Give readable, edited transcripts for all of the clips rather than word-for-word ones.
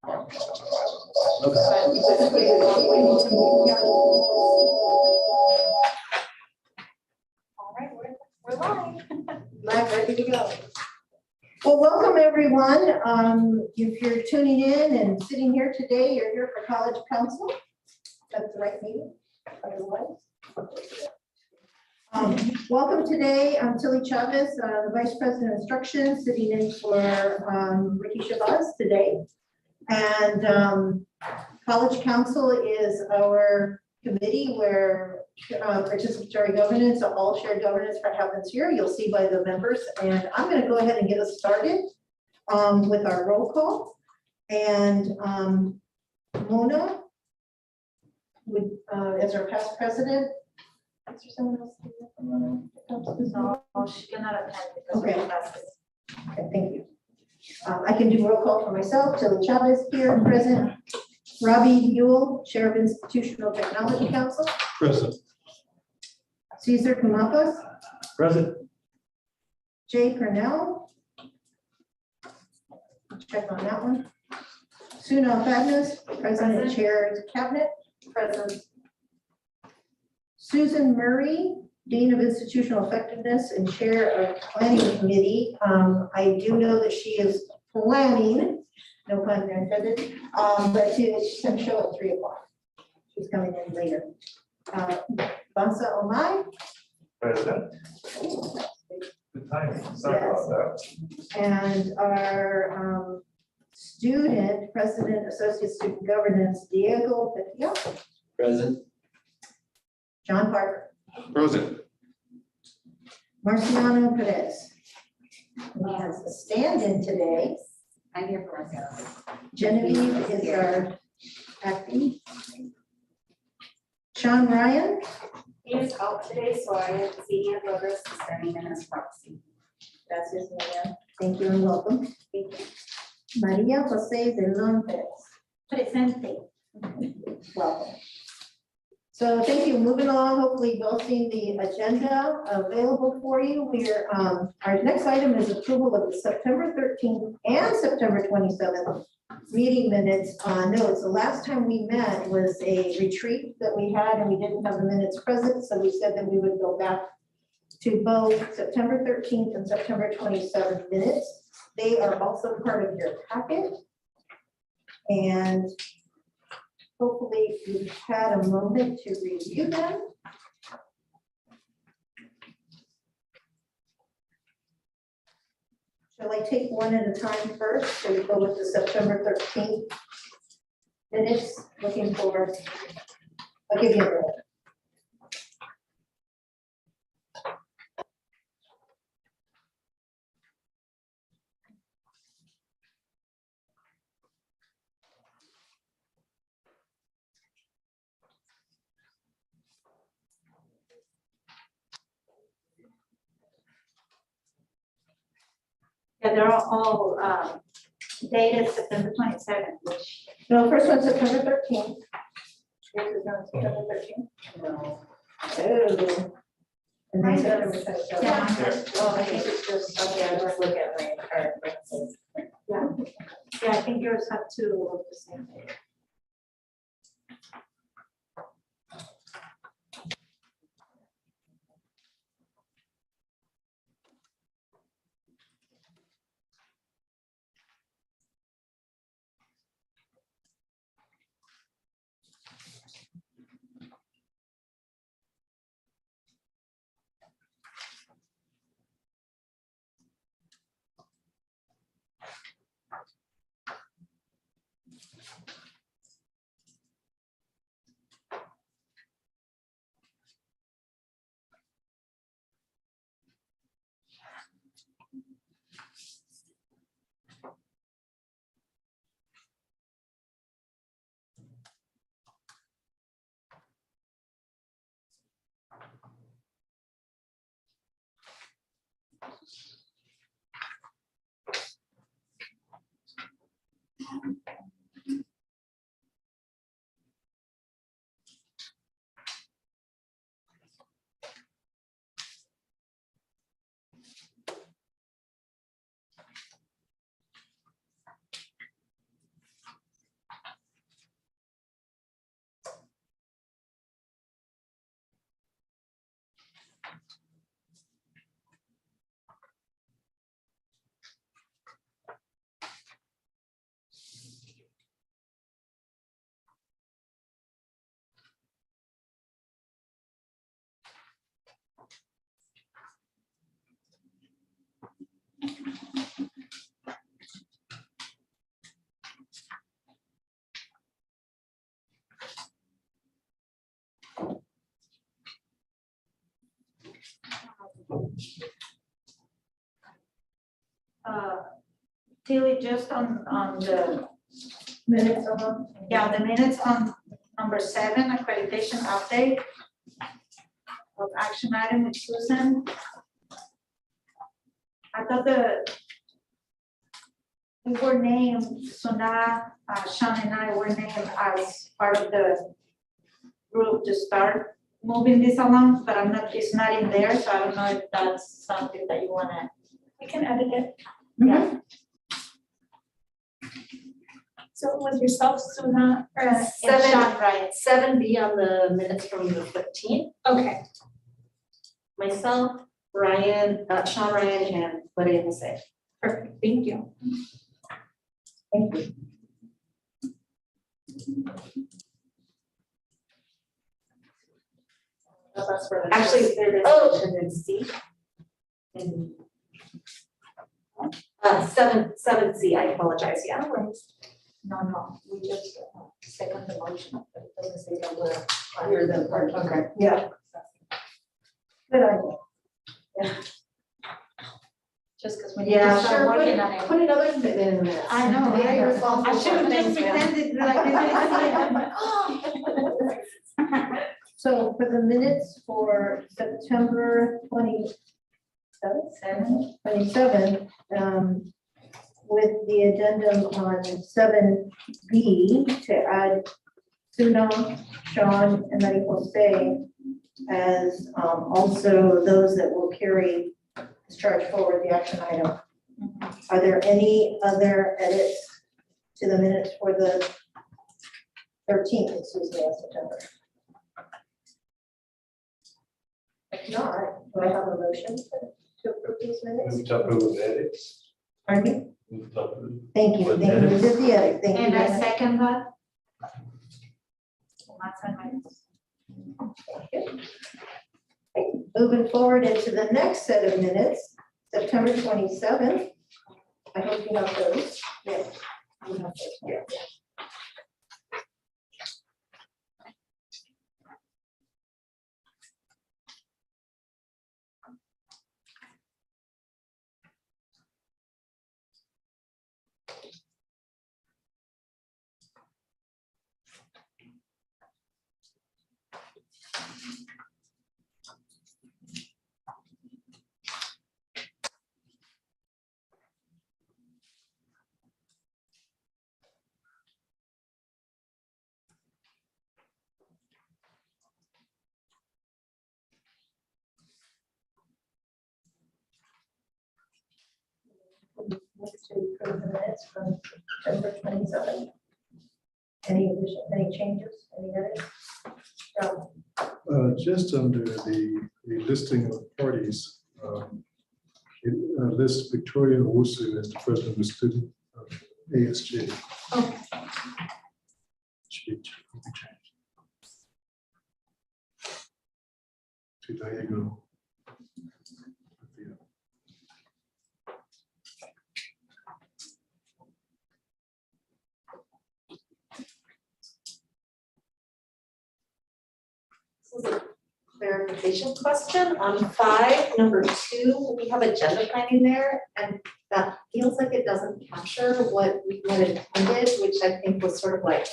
All right, we're live. Live, ready to go. Well, welcome everyone. If you're tuning in and sitting here today, you're here for College Council. That's the right meeting. Otherwise. Welcome today. I'm Tilly Chavez, the Vice President of Instruction, sitting in for Ricky Shabazz today. And College Council is our committee where participatory governance, all shared governance happens here. You'll see by the members. And I'm going to go ahead and get us started with our roll call. And Mona would, as our past president. Is there someone else? No, she cannot attend because Okay. of classes. Okay, thank you. I can do roll call for myself. Tilly Chavez here, present. Robbie Buell, Chair of Institutional Technology Council. Present. Cesar Kamapas, Present. Jay Cornell. Check on that one. Suna Fadnas, President and Chair of Cabinet. Present. Susan Murray, Dean of Institutional Effectiveness and Chair of Planning Committee. I do know that she is planning, no pun intended, but she's going to show at 3 o'clock. She's coming in later. Bansa Omai. Present. Good timing. Sorry about that. And our student, President, Associate Student Governance, Diego Petia. Present. John Parker. Present. Marciano Perez. He has a stand-in today. I'm here for myself. Genevieve is our acting. Sean Ryan. He is out today, so I am senior voters serving in his proxy. That's his name. Thank you and welcome. Thank you. Maria Jose de López. Presente. Welcome. So thank you. Moving along, hopefully you've all seen the agenda available for you. We're, our next item is approval of the September 13th and September 27th meeting minutes. Notes, the last time we met was a retreat that we had and we didn't have the minutes present. So we said that we would go back to both September 13th and September 27th minutes. They are also part of your packet. And hopefully you've had a moment to review them. Shall I take one at a time first? So we go with the September 13th minutes, looking for, I'll give you a minute. Yeah, they're all dated September 27th, which. No, first one, September 13th. This is on September 13th. No. Oh. And then Mine September does. 27th. Yeah, I think it's just, okay, I'll just look at my card. Yeah, yeah, I think yours have two of the same day. Tilly, just on the, Minutes of, yeah, the minutes on number 7, accreditation update of action item with Susan. I thought we were named, Suna, Sean and I were named as part of the group to start moving this along, but it's not in there, so I don't know if that's something that you wanna. We can edit it. Yeah. So it was yourself, Suna, or, And Seven. Sean, right? 7B on the minutes from the 15th, okay, myself, Ryan, Sean Ryan, and Lydia Jose. perfect, thank you. thank you. That's for Actually, there is oh. mentioned in C. In 7C, I apologize, yeah. No, we just second the motion, but it doesn't say that we're. You're the part, okay. Yeah. Good idea. Just because we need Yeah, to start sure, working on it. put another commitment in there. I know, Yeah, you're responsible I should have for it. just pretended like I didn't see it. So for the minutes for September 27, with the addendum on 7B to add Suna, Sean, and Maria Jose as also those that will carry discharge forward the action item. Are there any other edits to the minutes for the 13th, excuse me, of September? If not, do I have a motion to approve these minutes? Move to approve edits. Pardon me? Move to approve. Thank you, With thank you, we edits? did the edit, thank you. And I very much. second that. That's on my- Moving forward into the next set of minutes, September 27th. I hope you have those. Yes. You have those, yeah. Next to approve the minutes from September 27th. Any addition, any changes, any edits? No. Just under the listing of parties, it lists Victoria Owusu as the president of the student of ASJ. Okay. Should be changed to Diego. This is a clarification question on 5, number 2, we have agenda planning there, and that feels like it doesn't capture what we had intended, which I think was sort of like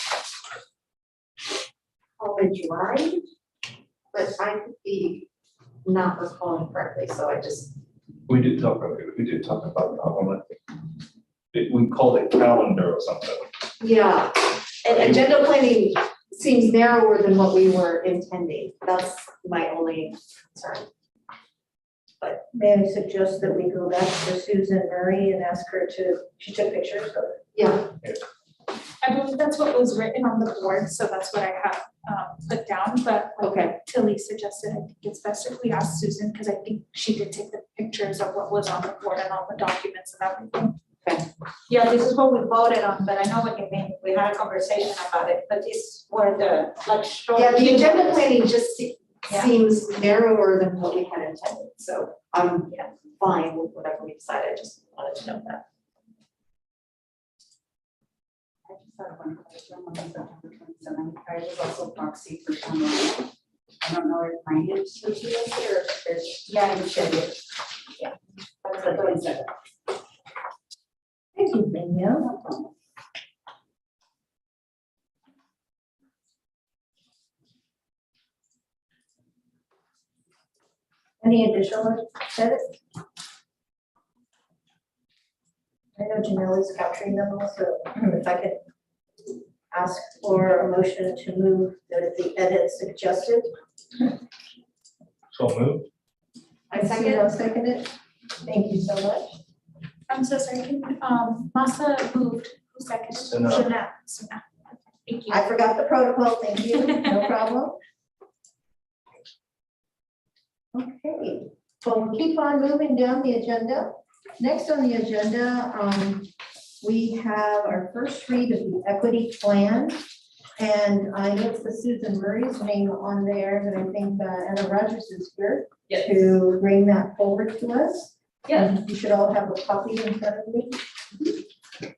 college ride, but I could be not recalling correctly, so I just, We did talk about that one, I think. We called it calendar or something. yeah. And agenda planning seems narrower than what we were intending, that's my only concern. May I suggest that we go back to Susan Murray and ask her to, she took pictures of it. Yeah, I believe that's what was written on the board, so that's what I have put down, but like Okay. Tilly suggested, I think it's best if we ask Susan, because I think she did take the pictures of what was on the board and all the documents and everything. Yeah, this is what we voted on, but I know what you mean. We had a conversation about it, but this were the, like, short. Yeah, the key agenda ones. planning just Yeah. seems narrower than what we had intended, so I'm fine with whatever we decide, I just wanted to know that. I just had one question on September 27th. I was also proxy for someone. I don't know if my name should be listed or if there's. Yeah, it should be. Yeah. That's the 27th. Thank you, Danielle. Any additional edits? I know Janelle is capturing them also, if I could ask for a motion to move the edits suggested. So moved. I second. I'll second it. Thank you so much. I'm so sorry, can, Masa moved, who seconded? So no. Sana. Thank you. I forgot the protocol, thank you, no problem. Okay, so we'll keep on moving down the agenda. Next on the agenda, we have our first read of the equity plan. And I looked for Susan Murray's name on there, but I think Anna Rogers is here Yes. to bring that forward to us. Yeah. You should all have a copy in front of you.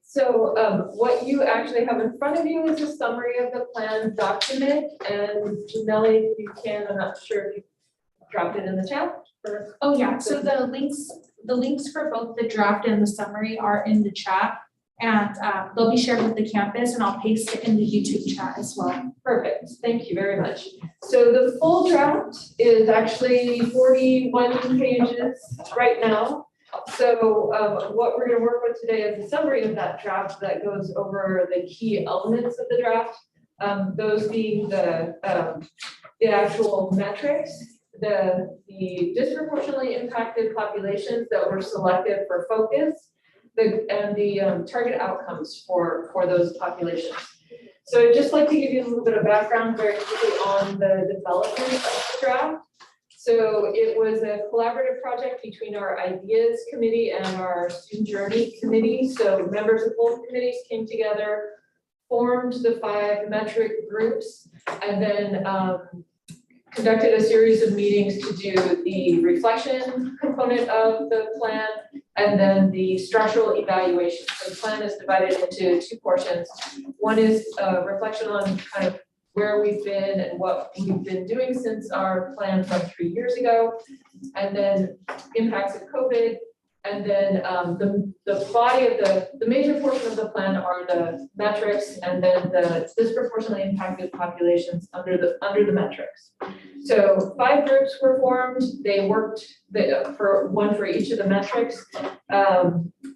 So what you actually have in front of you is a summary of the plan document, and Janelle, if you can, I'm not sure if you dropped it in the chat or. Oh, yeah, so the links for both the draft and the summary are in the chat. And they'll be shared with the campus, and I'll paste it in the YouTube chat as well. Perfect, thank you very much. So the full draft is actually 41 pages right now. So what we're gonna work with today is a summary of that draft that goes over the key elements of the draft. Those being the actual metrics, the disproportionately impacted populations that were selected for focus, and the target outcomes for those populations. So I'd just like to give you a little bit of background very quickly on the development of the draft. So it was a collaborative project between our ideas committee and our student journey committee. So members of both committees came together, formed the 5 metric groups, and then conducted a series of meetings to do the reflection component of the plan and then the structural evaluation. So the plan is divided into 2 portions. One is a reflection on kind of where we've been and what we've been doing since our plan from 3 years ago, and then impacts of COVID. And then the body of the major portion of the plan are the metrics, and then the disproportionately impacted populations under the metrics. So 5 groups were formed. They worked for one for each of the metrics.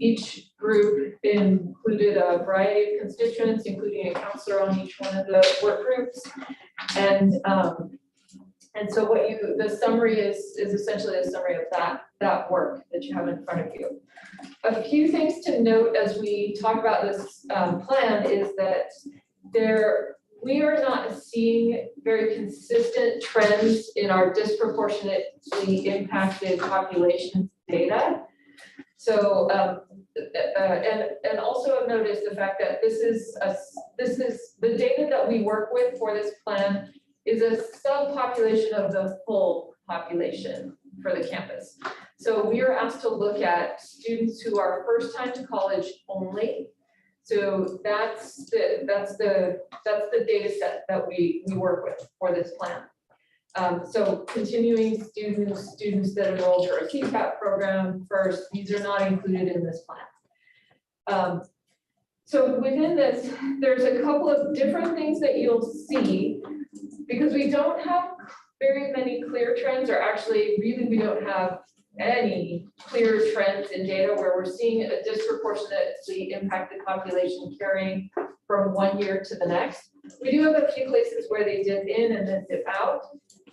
Each group included a variety of constituents, including a counselor on each one of the work groups. And so the summary is essentially a summary of that work that you have in front of you. A few things to note as we talk about this plan is that we are not seeing very consistent trends in our disproportionately impacted population data. So and also of note is the fact that this is the data that we work with for this plan is a subpopulation of the full population for the campus. So we are asked to look at students who are first time to college only. So that's the data set that we work with for this plan. So continuing students that enrolled for a CPAP program first, these are not included in this plan. So within this, there's a couple of different things that you'll see because we don't have very many clear trends, or actually really we don't have any clear trends in data where we're seeing a disproportionately impacted population carrying from one year to the next. We do have a few places where they dip in and then dip out,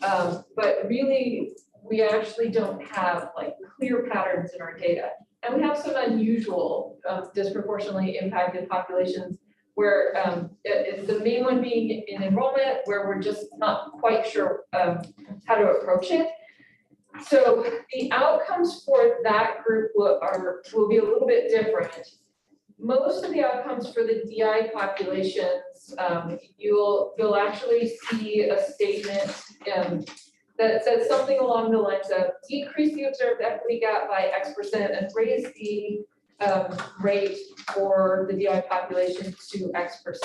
but really we actually don't have like clear patterns in our data. And we have some unusual disproportionately impacted populations where the main one being in enrollment, where we're just not quite sure how to approach it. So the outcomes for that group will be a little bit different. Most of the outcomes for the DI populations, you'll actually see a statement that says something along the lines of decrease the observed equity gap by X% and raise the rate for the DI population to X%.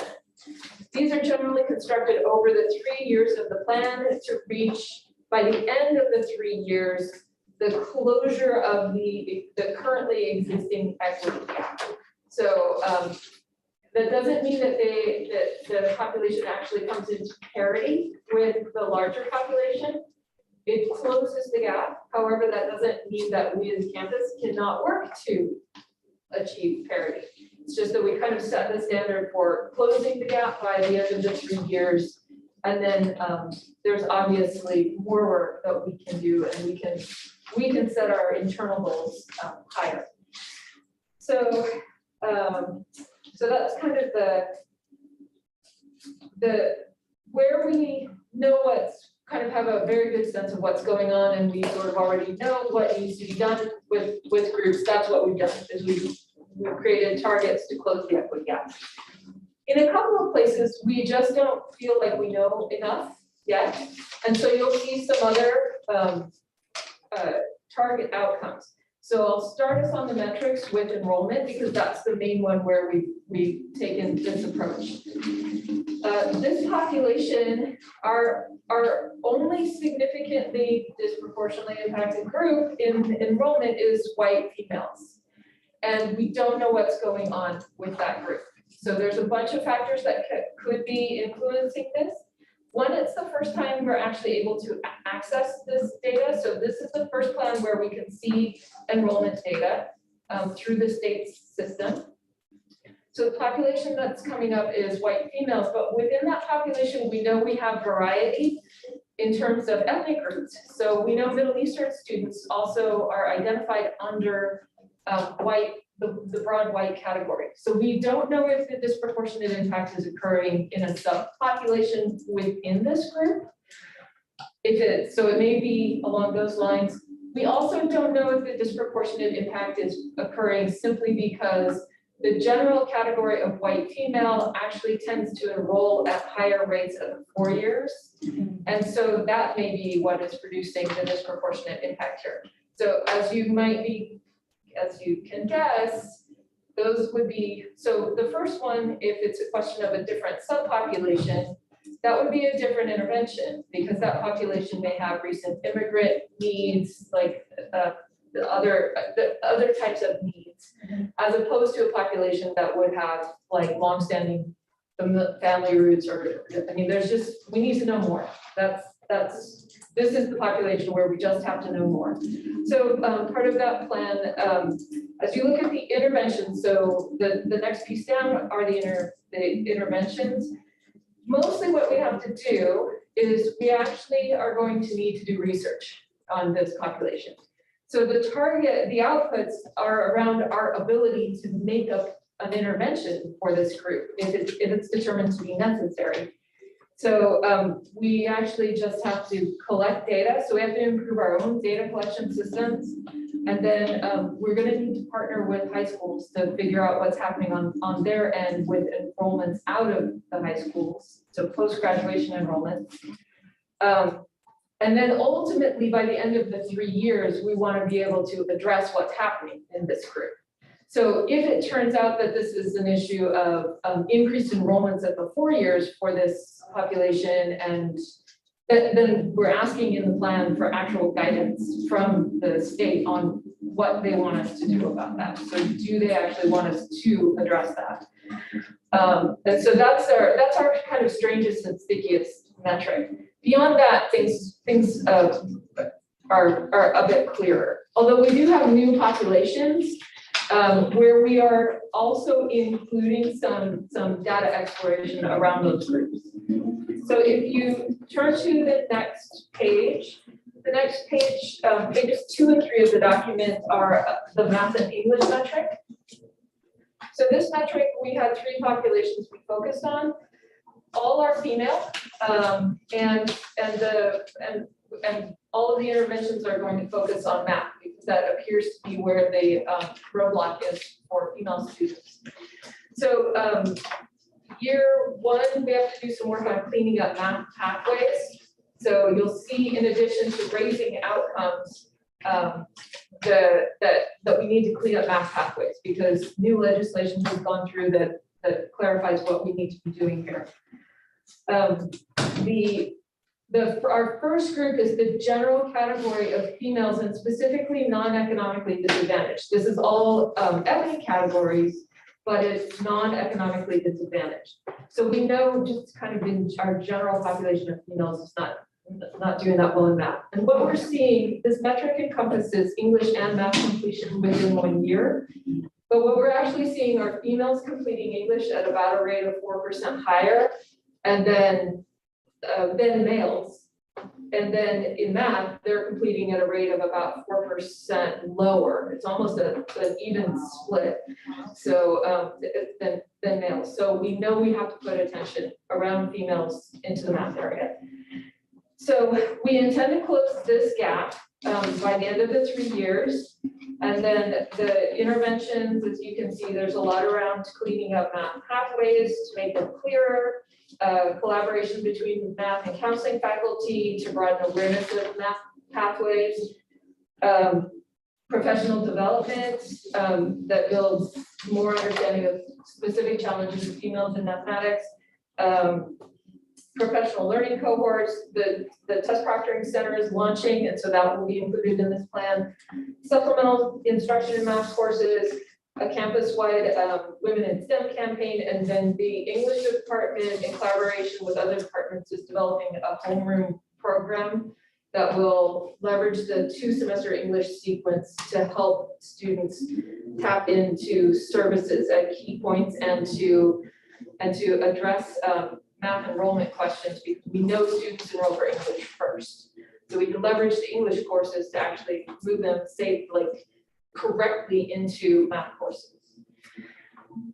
These are generally constructed over the 3 years of the plan to reach, by the end of the 3 years, the closure of the currently existing equity gap. So that doesn't mean that the population actually comes into parity with the larger population. It closes the gap. However, that doesn't mean that we as a campus cannot work to achieve parity. It's just that we kind of set the standard for closing the gap by the end of the 3 years. And then there's obviously more work that we can do, and we can set our internal goals higher. So that's kind of the where we know what's kind of have a very good sense of what's going on, and we sort of already know what needs to be done with groups. That's what we've done, is we've created targets to close the equity gap. In a couple of places, we just don't feel like we know enough yet, and so you'll see some other target outcomes. So I'll start us on the metrics with enrollment, because that's the main one where we've taken this approach. This population, our only significantly disproportionately impacted group in enrollment is white females. And we don't know what's going on with that group. So there's a bunch of factors that could be influencing this. One, it's the first time we're actually able to access this data. So this is the first plan where we can see enrollment data through the state system. So the population that's coming up is white females, but within that population, we know we have variety in terms of ethnic groups. So we know Middle Eastern students also are identified under the broad white category. So we don't know if the disproportionate impact is occurring in a subpopulation within this group. So it may be along those lines. We also don't know if the disproportionate impact is occurring simply because the general category of white female actually tends to enroll at higher rates at 4 years. And so that may be what is producing the disproportionate impact here. So as you can guess, those would be, so the first one, if it's a question of a different subpopulation, that would be a different intervention, because that population may have recent immigrant needs, like the other types of needs, as opposed to a population that would have like longstanding family roots, or, I mean, we need to know more. This is the population where we just have to know more. So part of that plan, as you look at the interventions, so the next piece down are the interventions. Mostly what we have to do is we actually are going to need to do research on this population. So the outputs are around our ability to make up an intervention for this group if it's determined to be necessary. So we actually just have to collect data. So we have to improve our own data collection systems. And then we're going to need to partner with high schools to figure out what's happening on their end with enrollments out of the high schools, so post-graduation enrollment. And then ultimately, by the end of the 3 years, we want to be able to address what's happening in this group. So if it turns out that this is an issue of increased enrollments at the 4 years for this population, and then we're asking in the plan for actual guidance from the state on what they want us to do about that. So do they actually want us to address that? And so that's our kind of strangest and stickiest metric. Beyond that, things are a bit clearer. Although we do have new populations where we are also including some data exploration around those groups. So if you turn to the next page, pages 2 and 3 of the document are the math and English metric. So this metric, we had 3 populations we focused on. All are female, and all of the interventions are going to focus on math because that appears to be where the roadblock is for female students. So year 1, we have to do some work on cleaning up math pathways. So you'll see, in addition to raising outcomes, that we need to clean up math pathways because new legislation has gone through that clarifies what we need to be doing here. Our first group is the general category of females and specifically non-economically disadvantaged. This is all ethnic categories, but it's non-economically disadvantaged. So we know just kind of in our general population of females is not doing that well in math. And what we're seeing, this metric encompasses English and math completion within 1 year. But what we're actually seeing are females completing English at about a rate of 4% higher, and then males. And then in math, they're completing at a rate of about 4% lower. It's almost an even split. So than males. So we know we have to put attention around females into the math area. So we intend to close this gap by the end of the 3 years. And then the interventions, as you can see, there's a lot around cleaning up math pathways to make them clearer, collaboration between math and counseling faculty to broaden awareness of math pathways, professional development that builds more understanding of specific challenges of females in mathematics, professional learning cohorts, the test proctoring center is launching, and so that will be included in this plan. Supplemental instruction in math courses, a campus-wide Women in STEM campaign, and then the English department in collaboration with other departments is developing a homeroom program that will leverage the 2-semester English sequence to help students tap into services at key points and to address math enrollment questions because we know students enroll for English first. So we can leverage the English courses to actually move them correctly into math courses.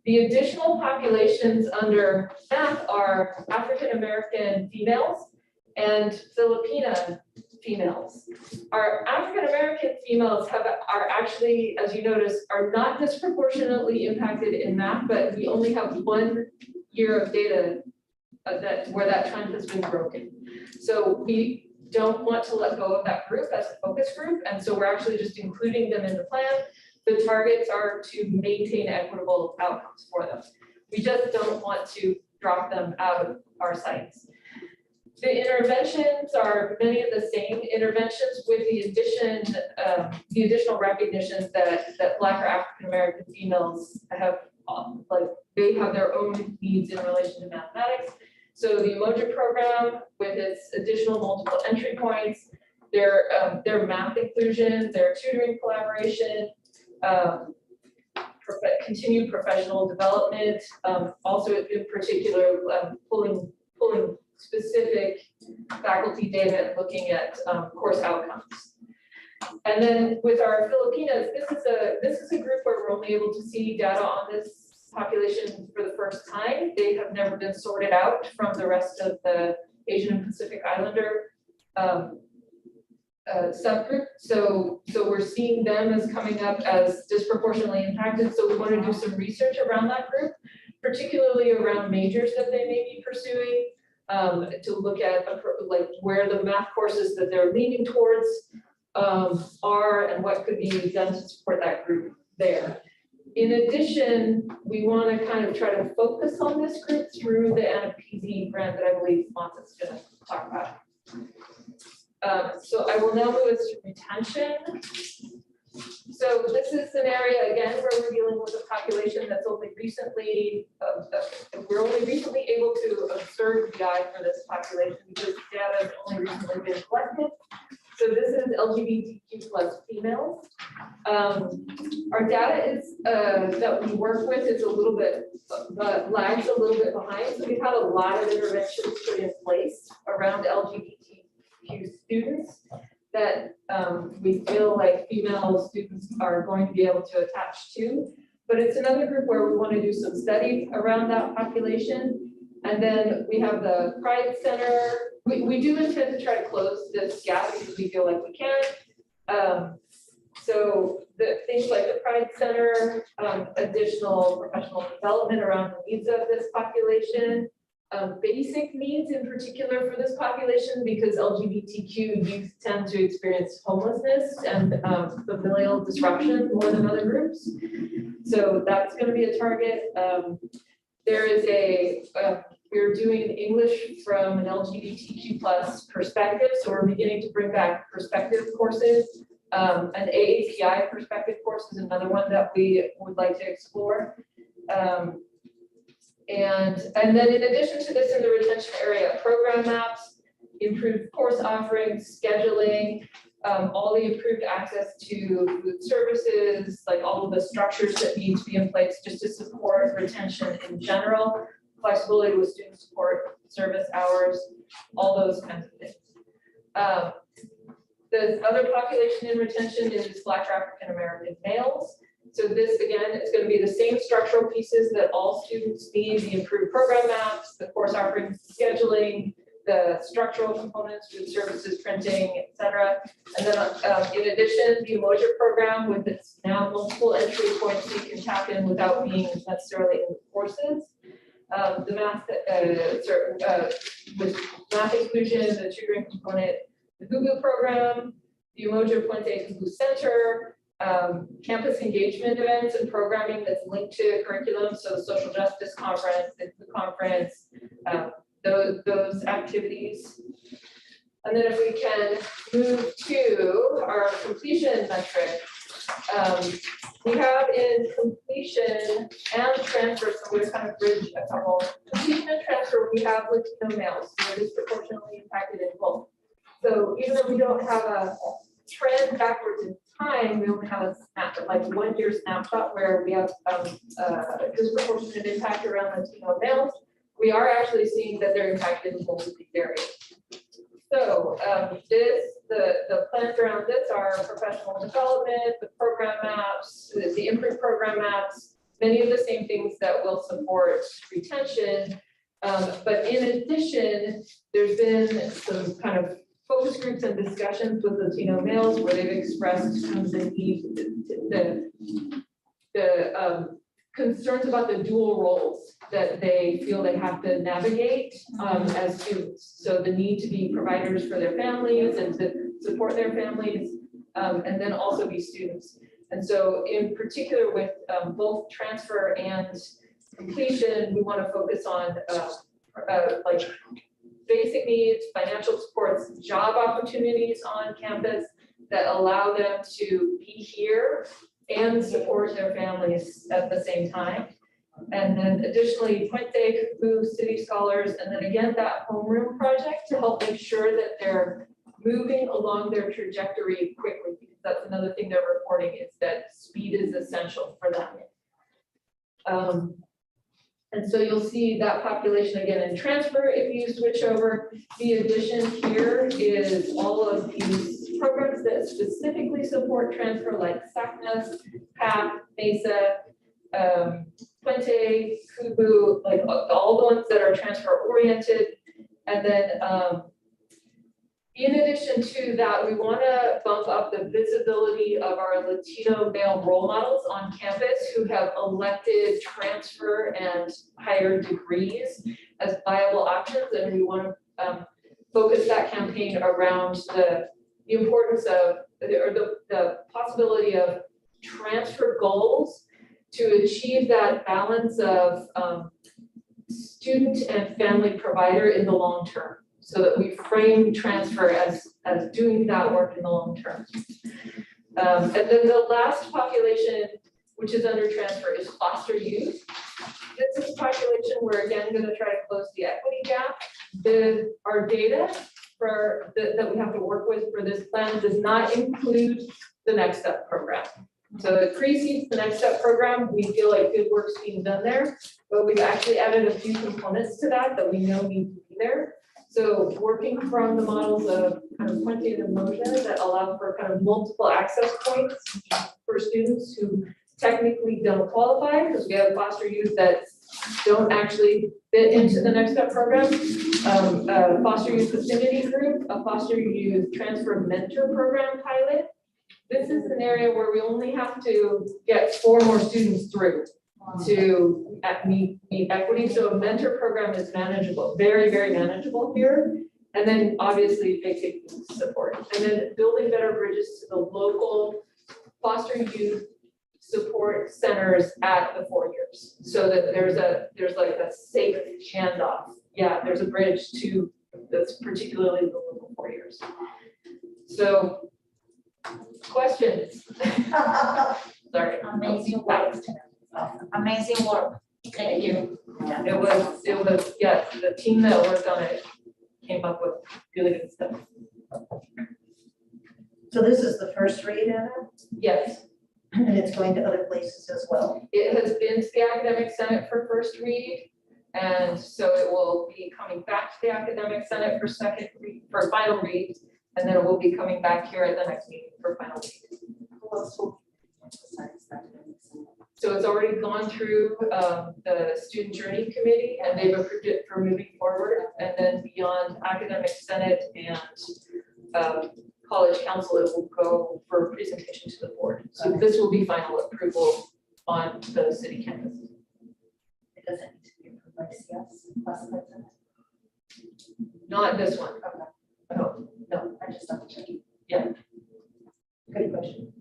The additional populations under math are African American females and Filipina females. Our African American females are actually, as you notice, are not disproportionately impacted in math, but we only have 1 year of data where that trend has been broken. So we don't want to let go of that group as a focus group, and so we're actually just including them in the plan. The targets are to maintain equitable outcomes for them. We just don't want to drop them out of our sites. The interventions are many of the same interventions with the additional recognition that Black or African American females have, they have their own needs in relation to mathematics. So the Emoji program with its additional multiple entry points, their math inclusion, their tutoring collaboration, continued professional development, also in particular pulling specific faculty data and looking at course outcomes. And then with our Filipinas, this is a group where we're only able to see data on this population for the first time. They have never been sorted out from the rest of the Asian and Pacific Islander subgroup. So we're seeing them as coming up as disproportionately impacted. So we want to do some research around that group, particularly around majors that they may be pursuing, to look at where the math courses that they're leaning towards are and what could be done to support that group there. In addition, we want to kind of try to focus on this group through the NPZ grant that I believe Monts is going to talk about. So I will now move us to retention. So this is an area, again, where we're dealing with a population that's only recently, we're only recently able to observe DI for this population because data has only recently been collected. So this is LGBTQ plus females. Our data is that we work with is a little bit, lags a little bit behind. So we've had a lot of interventions put in place around LGBTQ students that we feel like female students are going to be able to attach to. But it's another group where we want to do some study around that population. And then we have the Pride Center. We do intend to try to close this gap because we feel like we can. So the things like the Pride Center, additional professional development around the needs of this population, basic needs in particular for this population, because LGBTQ youth tend to experience homelessness and familial disruption more than other groups. So that's going to be a target. There is we're doing English from an LGBTQ plus perspective. So we're beginning to bring back perspective courses. An AAPI perspective course is another one that we would like to explore. And then in addition to this, in the retention area, program maps, improved course offerings, scheduling, all the improved access to food services, like all of the structures that need to be in place just to support retention in general, flexibility with student support, service hours, all those kinds of things. The other population in retention is Black or African American males. So this, again, is going to be the same structural pieces that all students need: the improved program maps, the course offerings, scheduling, the structural components, food services, printing, et cetera. And then in addition, the Umoja program with its now multiple entry points you can tap in without being necessarily in the courses. The math, with math inclusion, the tutoring component, the GUBU program, the Umoja Puente GUBU Center, campus engagement events and programming that's linked to curriculum, so the social justice conference, the conference, those activities. And then if we can move to our completion metric, we have in completion and transfer, so we're kind of bridge a couple. Completion and transfer, we have Latino males, so we're disproportionately impacted in both. So even though we don't have a trend backwards in time, we only have a like 1 year snapshot where we have a disproportionate impact around Latino males. We are actually seeing that they're impacted in both of these areas. So the plans around this are professional development, the program maps, the improved program maps, many of the same things that will support retention. But in addition, there's been some kind of focus groups and discussions with Latino males where they've expressed kind of the need, the concerns about the dual roles that they feel they have to navigate as students. So the need to be providers for their families and to support their families, and then also be students. And so in particular with both transfer and completion, we want to focus on like basic needs, financial supports, job opportunities on campus that allow them to be here and support their families at the same time. And then additionally, Puente, GUBU, City Scholars, and then again, that homeroom project to help make sure that they're moving along their trajectory quickly, because that's another thing they're reporting is that speed is essential for them. And so you'll see that population again in transfer if you switch over. The addition here is all of these programs that specifically support transfer, like SACNAS, PAC, MESA, Puente, GUBU, like all the ones that are transfer oriented. And then in addition to that, we want to bump up the visibility of our Latino male role models on campus who have elected transfer and higher degrees as viable options. And we want to focus that campaign around the importance of, or the possibility of transfer goals to achieve that balance of student and family provider in the long term, so that we frame transfer as doing that work in the long term. And then the last population, which is under transfer, is foster youth. This is a population we're again going to try to close the equity gap. Our data that we have to work with for this plan does not include the Next Step program. So it precedes the Next Step program. We feel like good work's being done there, but we've actually added a few components to that we know need to be there. So working from the models of kind of Puente and Umoja that allow for kind of multiple access points for students who technically don't qualify, because we have foster youth that don't actually fit into the Next Step program. A foster youth affinity group, a foster youth transfer mentor program pilot. This is an area where we only have to get 4 more students through to meet equity. So a mentor program is manageable, very, very manageable here. And then obviously they take support. And then building better bridges to the local foster youth support centers at the 4 years. So that there's like a safe handoff. Yeah, there's a bridge to, that's particularly the local 4 years. So, questions? Sorry. Amazing work. Amazing work. Thank you. It was, yeah, the team that worked on it came up with really good stuff. So this is the first read, Anna, Yes, and it's going to other places as well. it has been to the Academic Senate for first read. And so it will be coming back to the Academic Senate for second read, for final read. And then it will be coming back here at the next meeting for final read. Who else will besides that? So it's already gone through the Student Journey Committee and they've approved it for moving forward. And then beyond Academic Senate and College Council, it will go for presentation to the board. So this will be final approval on the city campus. It doesn't need to be approved by CS, classified senate. Not this one. Okay. No, I just double checking. Good question.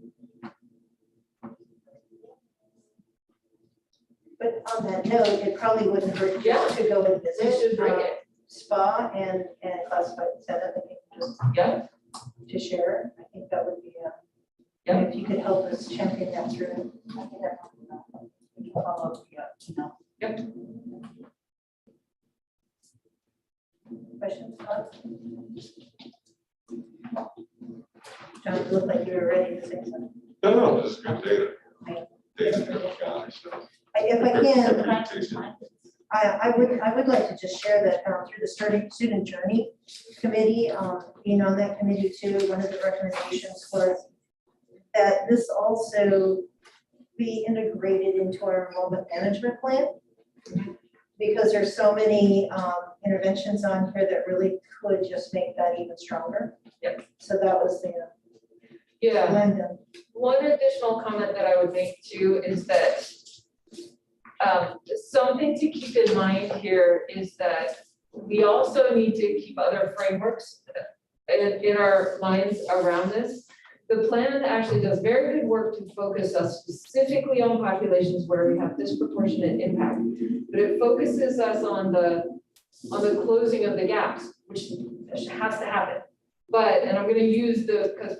But on that note, it probably wouldn't hurt Yeah. to go and you visit should bring it. SPA and classified senate, I think, just Yeah, to share. I think that would be, Yeah. if you could help us champion that through. I think I probably know. We can follow up via email. Questions, thoughts? John, you look like you were ready to say something. No, this is good data. Data's good, guys. If I can, I would like to just share that through the Student Journey Committee, being on that committee too, one of the recommendations was that this also be integrated into our enrollment management plan. Because there's so many interventions on here that really could just make that even stronger. Yep. So that was the yeah. Linda. One additional comment that I would make too is that something to keep in mind here is that we also need to keep other frameworks in our minds around this. The plan actually does very good work to focus us specifically on populations where we have disproportionate impact. But it focuses us on the closing of the gaps, which has to happen. But, and I'm gonna use because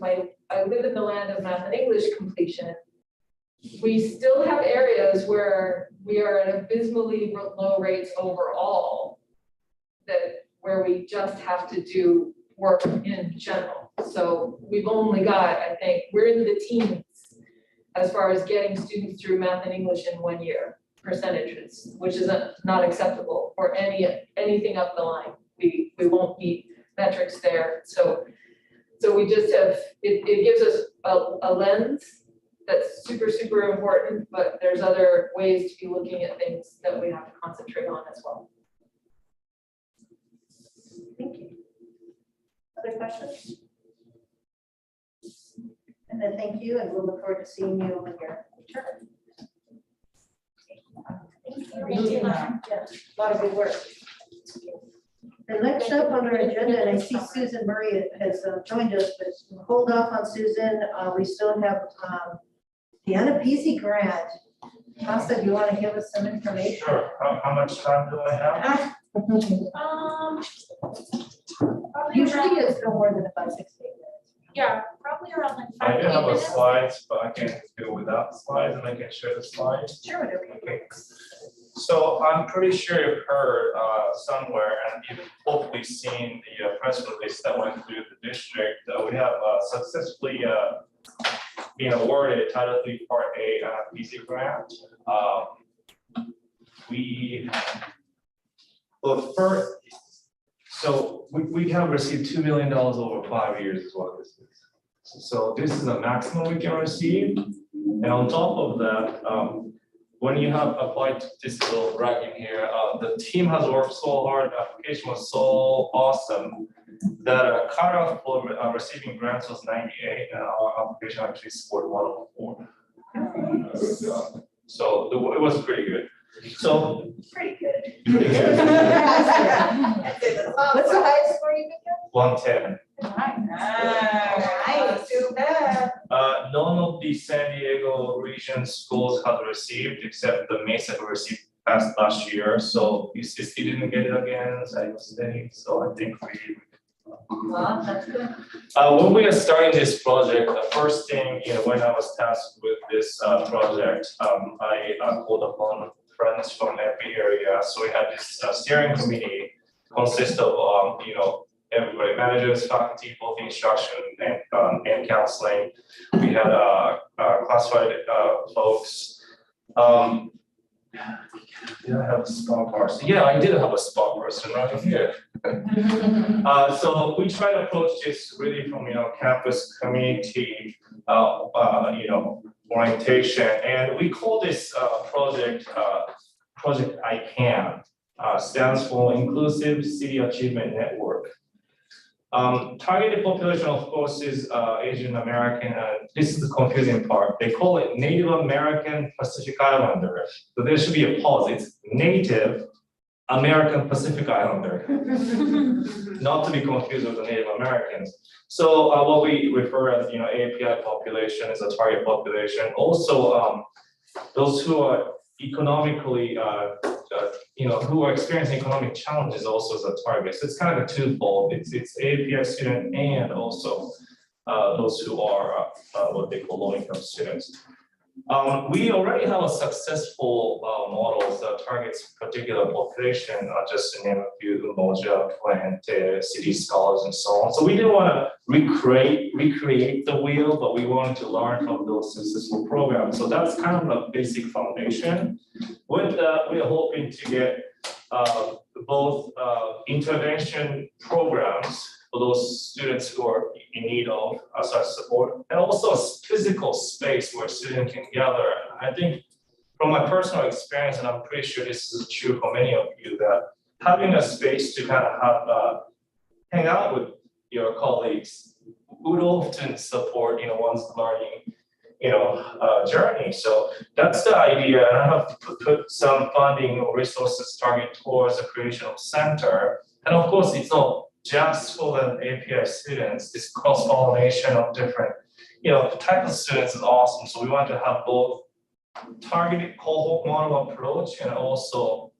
I live in the land of math and English completion. We still have areas where we are at abysmally low rates overall, where we just have to do work in general. So we've only got, I think, we're in the teens as far as getting students through math and English in 1 year percentages, which is not acceptable for anything up the line. We won't meet metrics there. So we just have, it gives us a lens that's super, super important, but there's other ways to be looking at things that we have to concentrate on as well. Thank you. Other questions? And then thank you, and we'll look forward to seeing you when you're returned. Thank you. Yeah, a lot of good work. The next up on our agenda, and I see Susan Murray has joined us, but we'll hold off on Susan. We still have the Anapisi grant. Costa, do you want to give us some information? Sure, how much time do I have? Usually it's no more than about 6 to 8 minutes. Yeah, probably around like I 5 do to 8 have a minutes. slides, but I can go without slides and I can share the slides. Sure, whatever you Okay. So I'm pretty sure you've heard somewhere, and you've hopefully seen the press release that went through the district. We have successfully been awarded Title III Part A PC grant. We have received $2 million over 5 years is what this is. So this is the maximum we can receive. And on top of that, when you have applied to this little bracket here, the team has worked so hard, the application was so awesome that cutoff for receiving grants was 98, and our application actually scored 104. Good job. So it was pretty good. So Pretty good. pretty good. What's the highest score you can 110. Nice, too bad. None of the San Diego region schools have received, except the Mesa who received last year. So UCSD didn't get it again, San Diego State. So I think we. Well, that's good. When we are starting this project, the first thing, when I was tasked with this project, I called upon friends from every area. So we had this steering committee consist of, everybody, managers, faculty, both instruction and counseling. We had classified folks. Did I have a spa person? Yeah, I did have a spa person right here. So we try to approach this really from campus community orientation, and we call this project Project ICANN. Stands for Inclusive City Achievement Network. Targeted population, of course, is Asian American, and this is the confusing part. They call it Native American Pacific Islander. So there should be a pause. It's Native American Pacific Islander, not to be confused with the Native Americans. So what we refer as, API population is a target population. Also, those who are economically, who are experiencing economic challenges also as a target. So it's kind of a twofold. It's API student and also those who are what they call low-income students. We already have a successful model that targets particular population, just to name a few, Umoja, Puente, City Scholars, and so on. So we didn't want to recreate the wheel, but we wanted to learn from those successful programs. So that's kind of a basic foundation. With that, we are hoping to get both intervention programs for those students who are in need of such support, and also a physical space where students can gather. I think from my personal experience, and I'm pretty sure this is true for many of you, that having a space to kind of have hang out with your colleagues would often support one's learning journey. So that's the idea, and I have put some funding or resources targeted towards the creation of center. And of course, it's not just for the API students. This cross-pollination of different, type of students is awesome. So we want to have both targeted cohort model approach and also,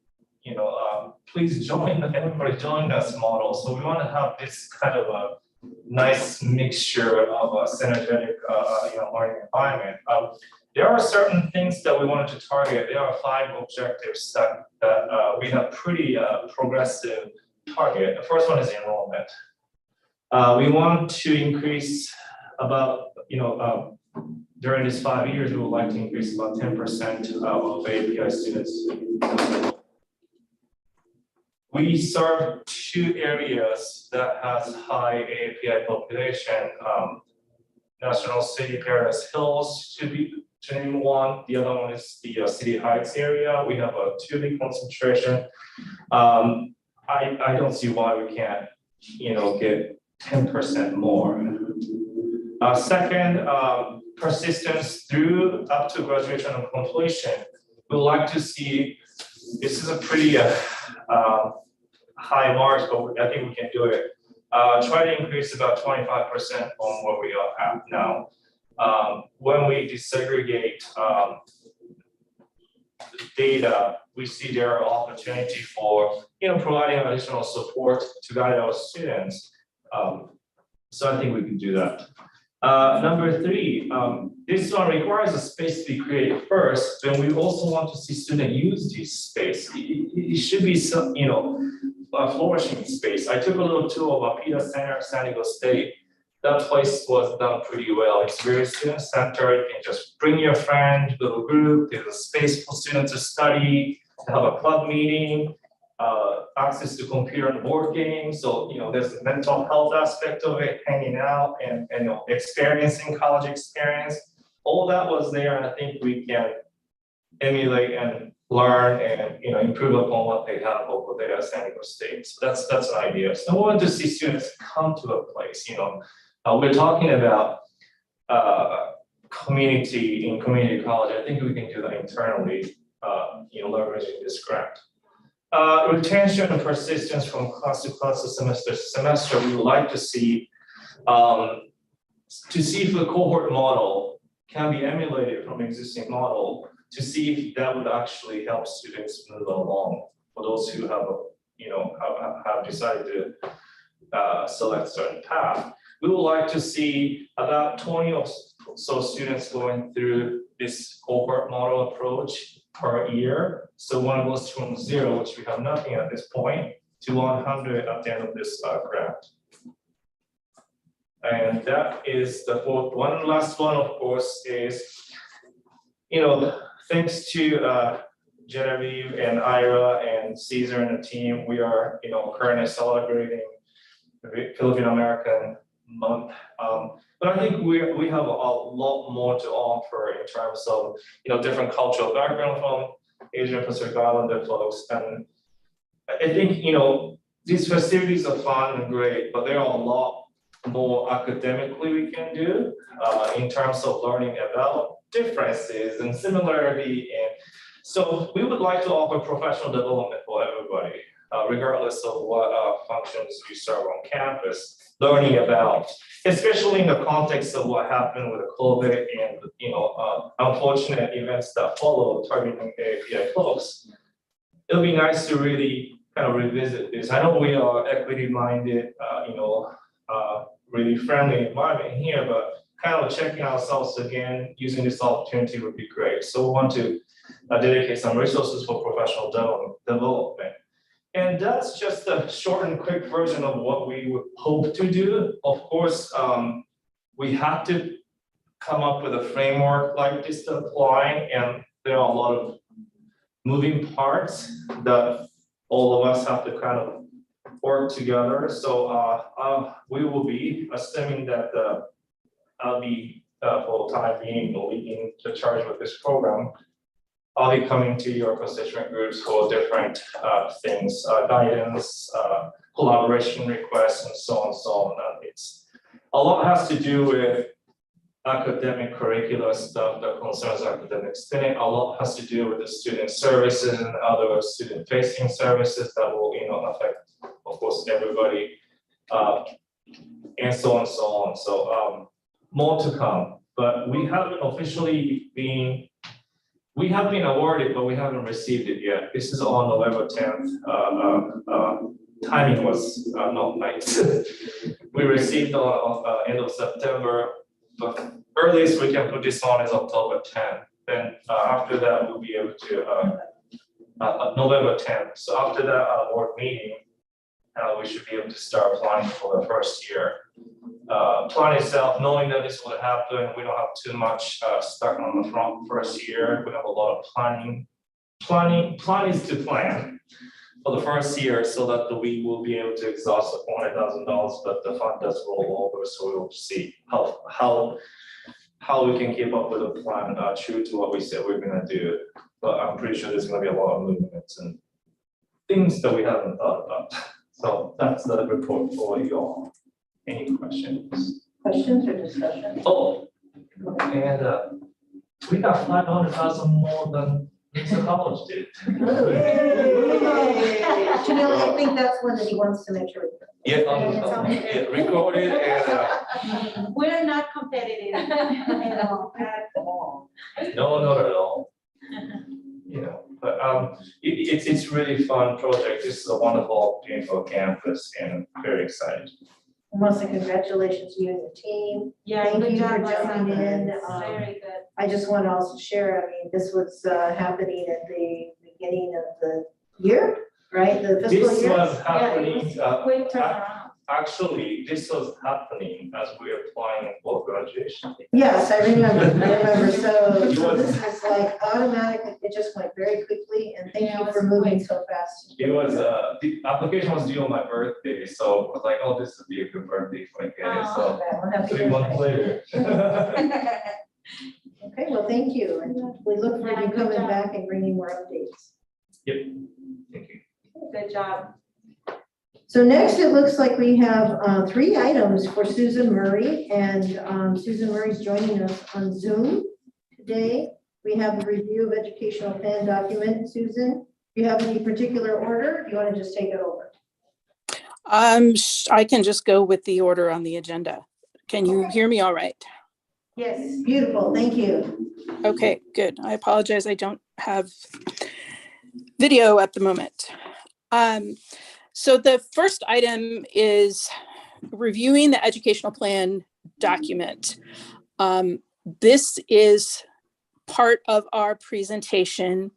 please join, everybody join this model. So we want to have this kind of a nice mixture of a synergetic, learning environment. There are certain things that we wanted to target. There are 5 objectives that we have pretty progressive target. The first one is enrollment. We want to increase about, during these 5 years, we would like to increase about 10% of API students. We serve 2 areas that has high API population. National City Paradise Hills to name one. The other one is the City Heights area. We have a 2 big concentration. I don't see why we can't, get 10% more. Second, persistence through up to graduation and completion. We'd like to see, this is a pretty high mark, but I think we can do it. Try to increase about 25% on where we are at now. When we desegregate data, we see there are opportunity for providing additional support to guide our students. So I think we can do that. Number 3, this one requires a space to be created first, then we also want to see students use this space. It should be some, a flourishing space. I took a little tour of Apita Center, San Diego State. That place was done pretty well. It's very student-centered. You can just bring your friend, little group. There's a space for students to study, to have a club meeting, access to computer and board games. So, there's the mental health aspect of it, hanging out and experiencing college experience. all that was there, and I think we can emulate and learn and, improve upon what they have over there at San Diego State. So that's an idea. So I want to see students come to a place, we're talking about community in community college. I think we can do that internally, leveraging this grant. Retention and persistence from class to class, semester to semester. We would like to see if the cohort model can be emulated from existing model, to see if that would actually help students move along for those who have, have decided to select certain path. We would like to see about 20 or so students going through this cohort model approach per year. So one goes from 0, which we have nothing at this point, to 100 at the end of this grant. And that is the fourth one. The last one, of course, is, thanks to Genevieve and Ira and Caesar and the team, we are, currently celebrating the Filipino American month. But I think we have a lot more to offer in terms of, different cultural background from Asian Pacific Islander folks. And I think, these festivities are fun and great, but there are a lot more academically we can do in terms of learning about differences and similarity. And so we would like to offer professional development for everybody, regardless of what functions you serve on campus, learning about, especially in the context of what happened with the COVID and, unfortunate events that followed targeting API folks. It'll be nice to really kind of revisit this. I know we are equity-minded, really friendly environment here, but kind of checking ourselves again, using this opportunity would be great. So we want to dedicate some resources for professional development. And that's just a short and quick version of what we would hope to do. Of course, we have to come up with a framework like this to apply, and there are a lot of moving parts that all of us have to kind of work together. So we will be, assuming that I'll be for the time being leading the charge with this program, I'll be coming to your constituent groups for different things, guidance, collaboration requests, and so on and so on. It's a lot has to do with academic curricular stuff that concerns academic spending. A lot has to do with the student services and other student-facing services that will, affect, of course, everybody, and so on and so on. So more to come, but we haven't officially been. We have been awarded, but we haven't received it yet. This is on November 10th. Timing was not nice. We received on end of September, but earliest we can put this on is October 10th. Then after that, we'll be able to, November 10th. So after that award meeting, we should be able to start planning for the first year. Plan itself, knowing that this will happen, we don't have too much stuck on the front first year. We have a lot of planning. Plan is to plan for the first year so that we will be able to exhaust the $400,000, but the fund does roll over, so we'll see how we can keep up with the plan, true to what we said we're gonna do. But I'm pretty sure there's gonna be a lot of movements and things that we haven't thought about. So that's the report for you all. Any questions? Questions or discussion? Oh, and we got 500,000 more than the college did. Janelle, I think that's one that he wants to make sure. Yeah, recorded and We're not competitive at all. no, not at all. But it's really fun project. This is a wonderful opportunity for campus, and I'm very excited. Melissa, congratulations to you and the team. Yeah, Thank good you job, for jumping in. Very good. I just want to also share, this was happening at the beginning of the year, right? The fiscal This year. was happening, Quick turnaround. actually, this was happening as we were applying for graduation. Yes, I remember. So It was- this is like automatic, it just went very quickly, and thank Yeah, you it for was moving quick. so fast. It was, the application was due on my birthday, so I was like, oh, this would be a good birthday for me, so Well, happy 3 months birthday. later. Okay, well, thank you, and we look forward to you coming back and bringing more updates. Thank you. Good job. So next, it looks like we have 3 items for Susan Murray, and Susan Murray's joining us on Zoom today. We have the review of educational plan document. Susan, do you have any particular order? Do you want to just take it over? I can just go with the order on the agenda. Can you hear me all right? Yes. Beautiful, thank you. Okay, good. I apologize. I don't have video at the moment. So the first item is reviewing the educational plan document. This is part of our presentation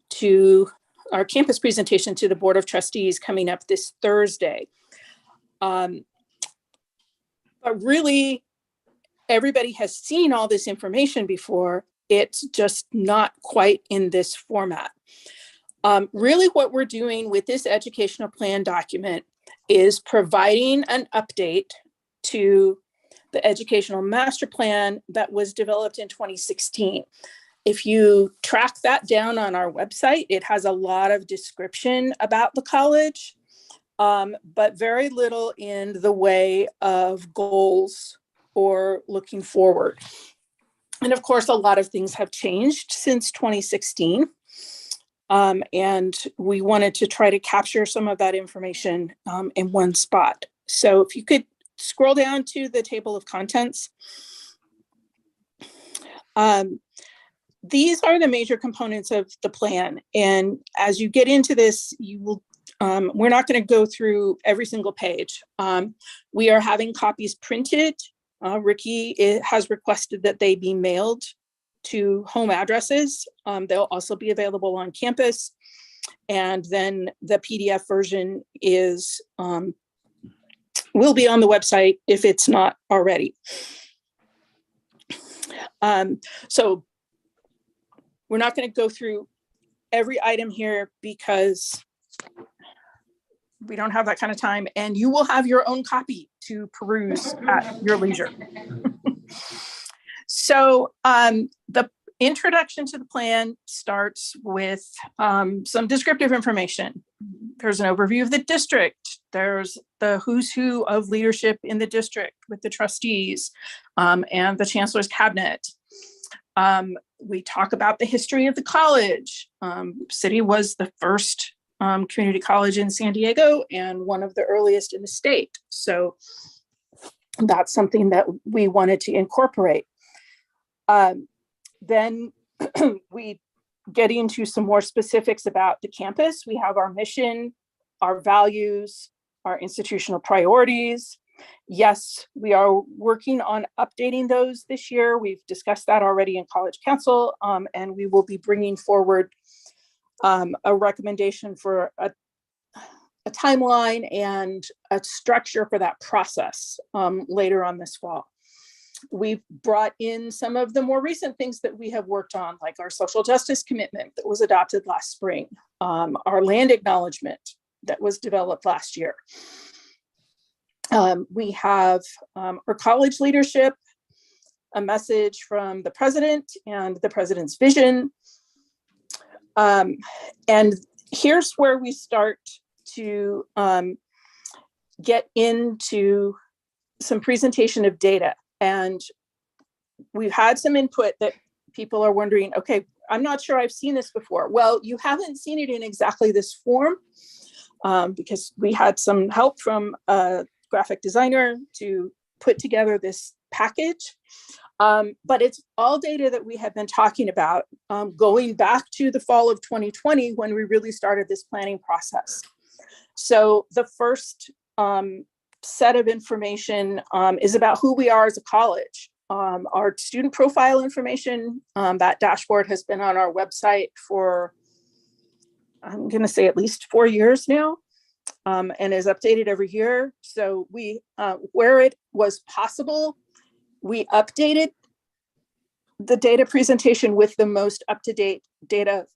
to our campus presentation to the Board of Trustees coming up this Thursday. But really, everybody has seen all this information before. It's just not quite in this format. Really what we're doing with this educational plan document is providing an update to the educational master plan that was developed in 2016. If you track that down on our website, it has a lot of description about the college, but very little in the way of goals or looking forward. And of course, a lot of things have changed since 2016. And we wanted to try to capture some of that information in one spot. So if you could scroll down to the table of contents. These are the major components of the plan. And as you get into this, you will, we're not going to go through every single page. We are having copies printed. Ricky has requested that they be mailed to home addresses. They'll also be available on campus. And then the PDF version is, will be on the website if it's not already. So we're not going to go through every item here because we don't have that kind of time, and you will have your own copy to peruse at your leisure. So the introduction to the plan starts with some descriptive information. There's an overview of the district. There's the who's who of leadership in the district with the trustees and the chancellor's cabinet. We talk about the history of the college. City was the first community college in San Diego and one of the earliest in the state. So that's something that we wanted to incorporate. Then we get into some more specifics about the campus. We have our mission, our values, our institutional priorities. Yes, we are working on updating those this year. We've discussed that already in College Council, and we will be bringing forward a recommendation for a timeline and a structure for that process later on this fall. We've brought in some of the more recent things that we have worked on, like our social justice commitment that was adopted last spring, our land acknowledgement that was developed last year. We have our college leadership, a message from the president and the president's vision. And here's where we start to get into some presentation of data. And we've had some input that people are wondering, okay, I'm not sure I've seen this before. Well, you haven't seen it in exactly this form because we had some help from a graphic designer to put together this package. But it's all data that we have been talking about going back to the fall of 2020 when we really started this planning process. So the first set of information is about who we are as a college. Our student profile information, that dashboard has been on our website for, I'm going to say at least 4 years now, and is updated every year. So we, where it was possible, we updated the data presentation with the most up-to-date data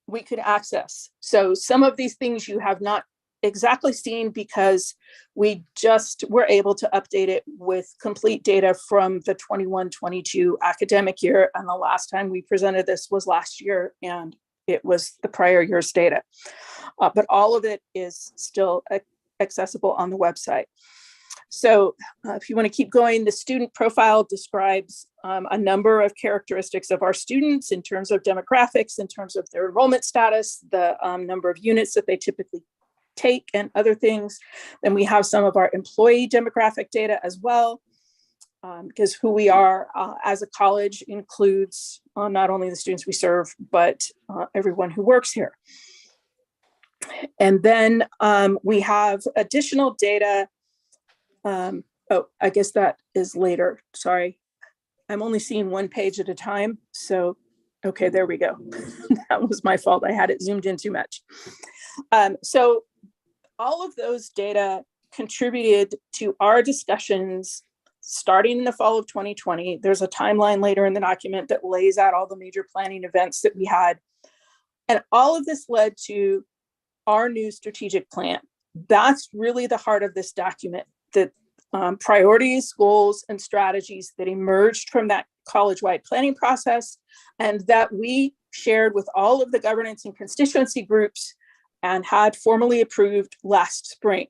we could access. So some of these things you have not exactly seen because we just were able to update it with complete data from the 21-22 academic year. And the last time we presented this was last year, and it was the prior year's data. But all of it is still accessible on the website. So if you want to keep going, the student profile describes a number of characteristics of our students in terms of demographics, in terms of their enrollment status, the number of units that they typically take, and other things. Then we have some of our employee demographic data as well, because who we are as a college includes not only the students we serve, but everyone who works here. And then we have additional data. Oh, I guess that is later. Sorry. I'm only seeing one page at a time. So, okay, there we go. That was my fault. I had it zoomed in too much. So all of those data contributed to our discussions starting in the fall of 2020. There's a timeline later in the document that lays out all the major planning events that we had. And all of this led to our new strategic plan. That's really the heart of this document, the priorities, goals, and strategies that emerged from that college-wide planning process, and that we shared with all of the governance and constituency groups and had formally approved last spring.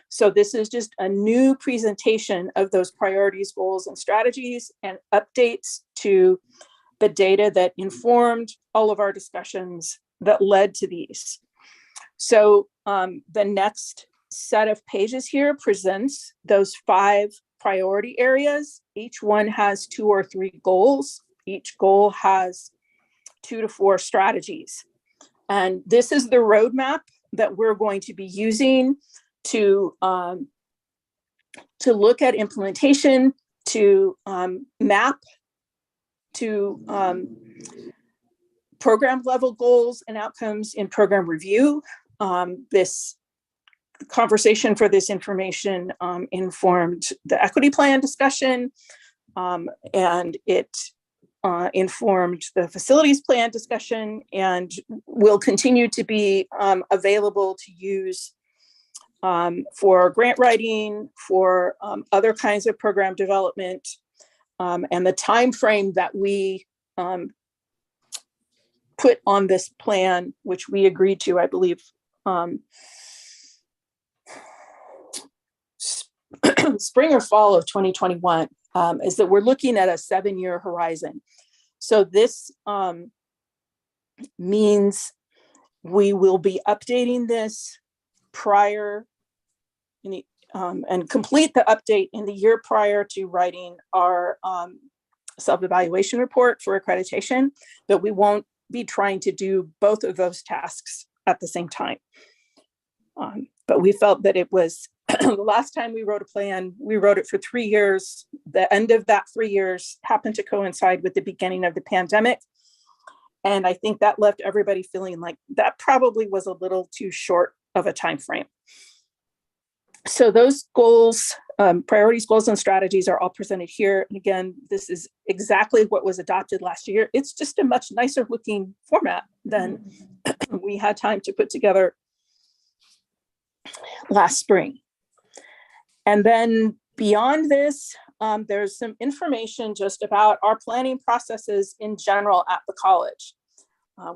So this is just a new presentation of those priorities, goals, and strategies, and updates to the data that informed all of our discussions that led to these. So the next set of pages here presents those 5 priority areas. Each one has 2 or 3 goals. Each goal has 2 to 4 strategies. And this is the roadmap that we're going to be using to look at implementation, to map to program level goals and outcomes in program review. This conversation for this information informed the equity plan discussion, and it informed the facilities plan discussion, and will continue to be available to use for grant writing, for other kinds of program development, and the time frame that we put on this plan, which we agreed to, I believe, spring or fall of 2021, is that we're looking at a 7-year horizon. So this means we will be updating this prior and complete the update in the year prior to writing our self-evaluation report for accreditation, but we won't be trying to do both of those tasks at the same time. But we felt that it was the last time we wrote a plan, we wrote it for 3 years. The end of that 3 years happened to coincide with the beginning of the pandemic. And I think that left everybody feeling like that probably was a little too short of a time frame. So those goals, priorities, goals, and strategies are all presented here. And again, this is exactly what was adopted last year. It's just a much nicer looking format than we had time to put together last spring. And then beyond this, there's some information just about our planning processes in general at the college.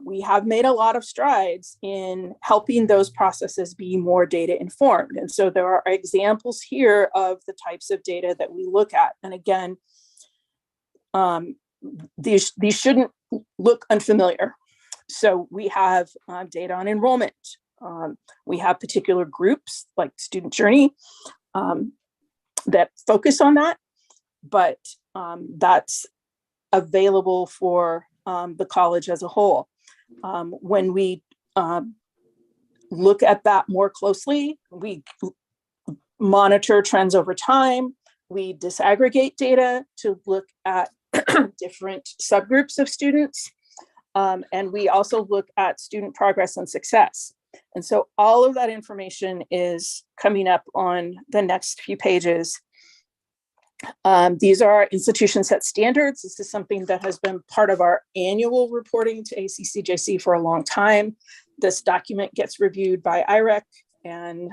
We have made a lot of strides in helping those processes be more data informed. And so there are examples here of the types of data that we look at. And again, these shouldn't look unfamiliar. So we have data on enrollment. We have particular groups like Student Journey that focus on that, but that's available for the college as a whole. When we look at that more closely, we monitor trends over time. We disaggregate data to look at different subgroups of students. And we also look at student progress and success. And so all of that information is coming up on the next few pages. These are our institution set standards. This is something that has been part of our annual reporting to ACCJC for a long time. This document gets reviewed by IREC and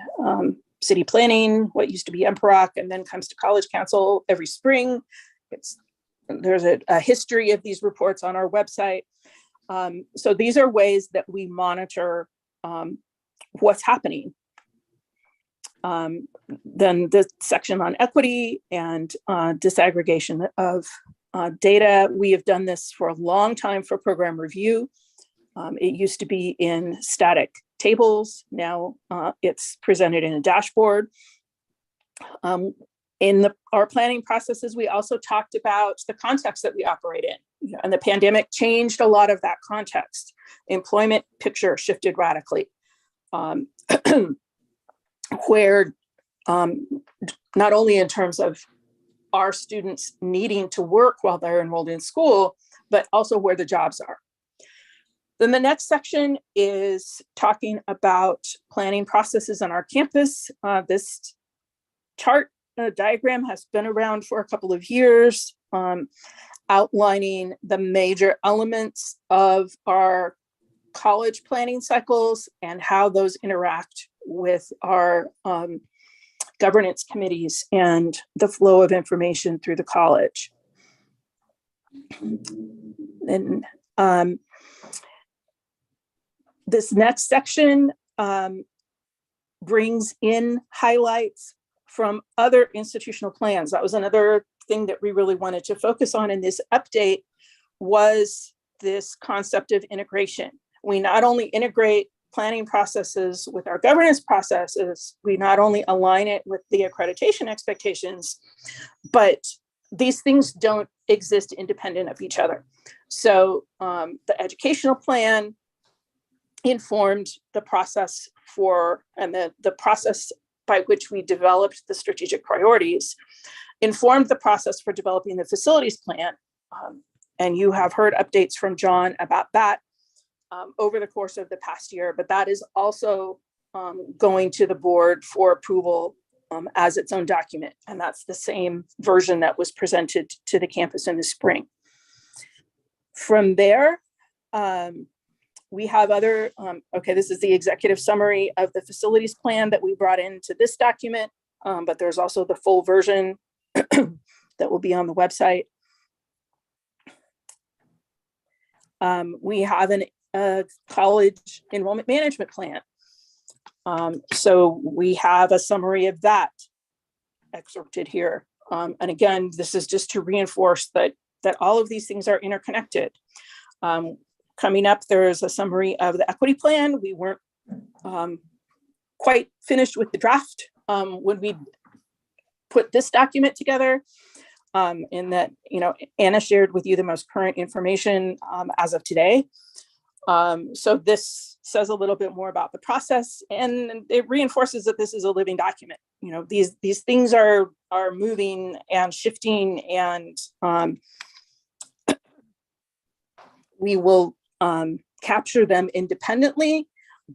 city planning, what used to be MPROC, and then comes to College Council every spring. There's a history of these reports on our website. So these are ways that we monitor what's happening. Then the section on equity and disaggregation of data. We have done this for a long time for program review. It used to be in static tables. Now it's presented in a dashboard. In our planning processes, we also talked about the context that we operate in. And the pandemic changed a lot of that context. Employment picture shifted radically. Where not only in terms of our students needing to work while they're enrolled in school, but also where the jobs are. Then the next section is talking about planning processes on our campus. This chart diagram has been around for a couple of years, outlining the major elements of our college planning cycles and how those interact with our governance committees and the flow of information through the college. And this next section brings in highlights from other institutional plans. That was another thing that we really wanted to focus on in this update, was this concept of integration. We not only integrate planning processes with our governance processes, we not only align it with the accreditation expectations, but these things don't exist independent of each other. So the educational plan informed the process and the process by which we developed the strategic priorities, informed the process for developing the facilities plan. And you have heard updates from John about that over the course of the past year, but that is also going to the board for approval as its own document. And that's the same version that was presented to the campus in the spring. From there, we have other, this is the executive summary of the facilities plan that we brought into this document, but there's also the full version that will be on the website. We have a college enrollment management plan. So we have a summary of that excerpted here. And again, this is just to reinforce that all of these things are interconnected. Coming up, there is a summary of the equity plan. We weren't quite finished with the draft when we put this document together. In that, Anna shared with you the most current information as of today. So this says a little bit more about the process, and it reinforces that this is a living document. These things are moving and shifting, and we will capture them independently,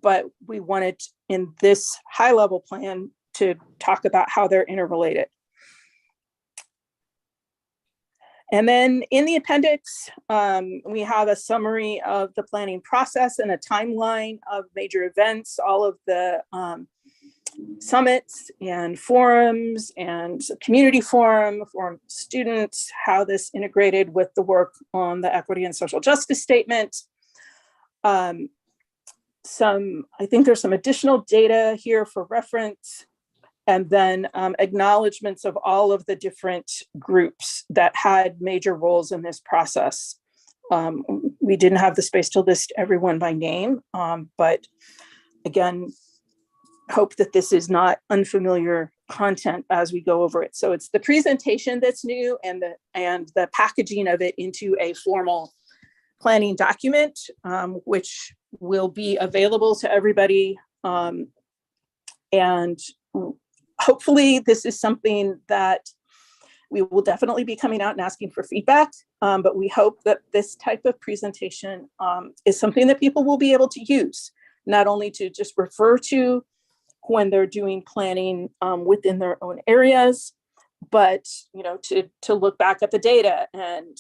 but we wanted in this high level plan to talk about how they're interrelated. And then in the appendix, we have a summary of the planning process and a timeline of major events, all of the summits and forums and community forum students, how this integrated with the work on the equity and social justice statement. I think there's some additional data here for reference. And then acknowledgements of all of the different groups that had major roles in this process. We didn't have the space to list everyone by name, but again, hope that this is not unfamiliar content as we go over it. So it's the presentation that's new, and the packaging of it into a formal planning document, which will be available to everybody. And hopefully this is something that we will definitely be coming out and asking for feedback, but we hope that this type of presentation is something that people will be able to use, not only to just refer to when they're doing planning within their own areas, but to look back at the data, and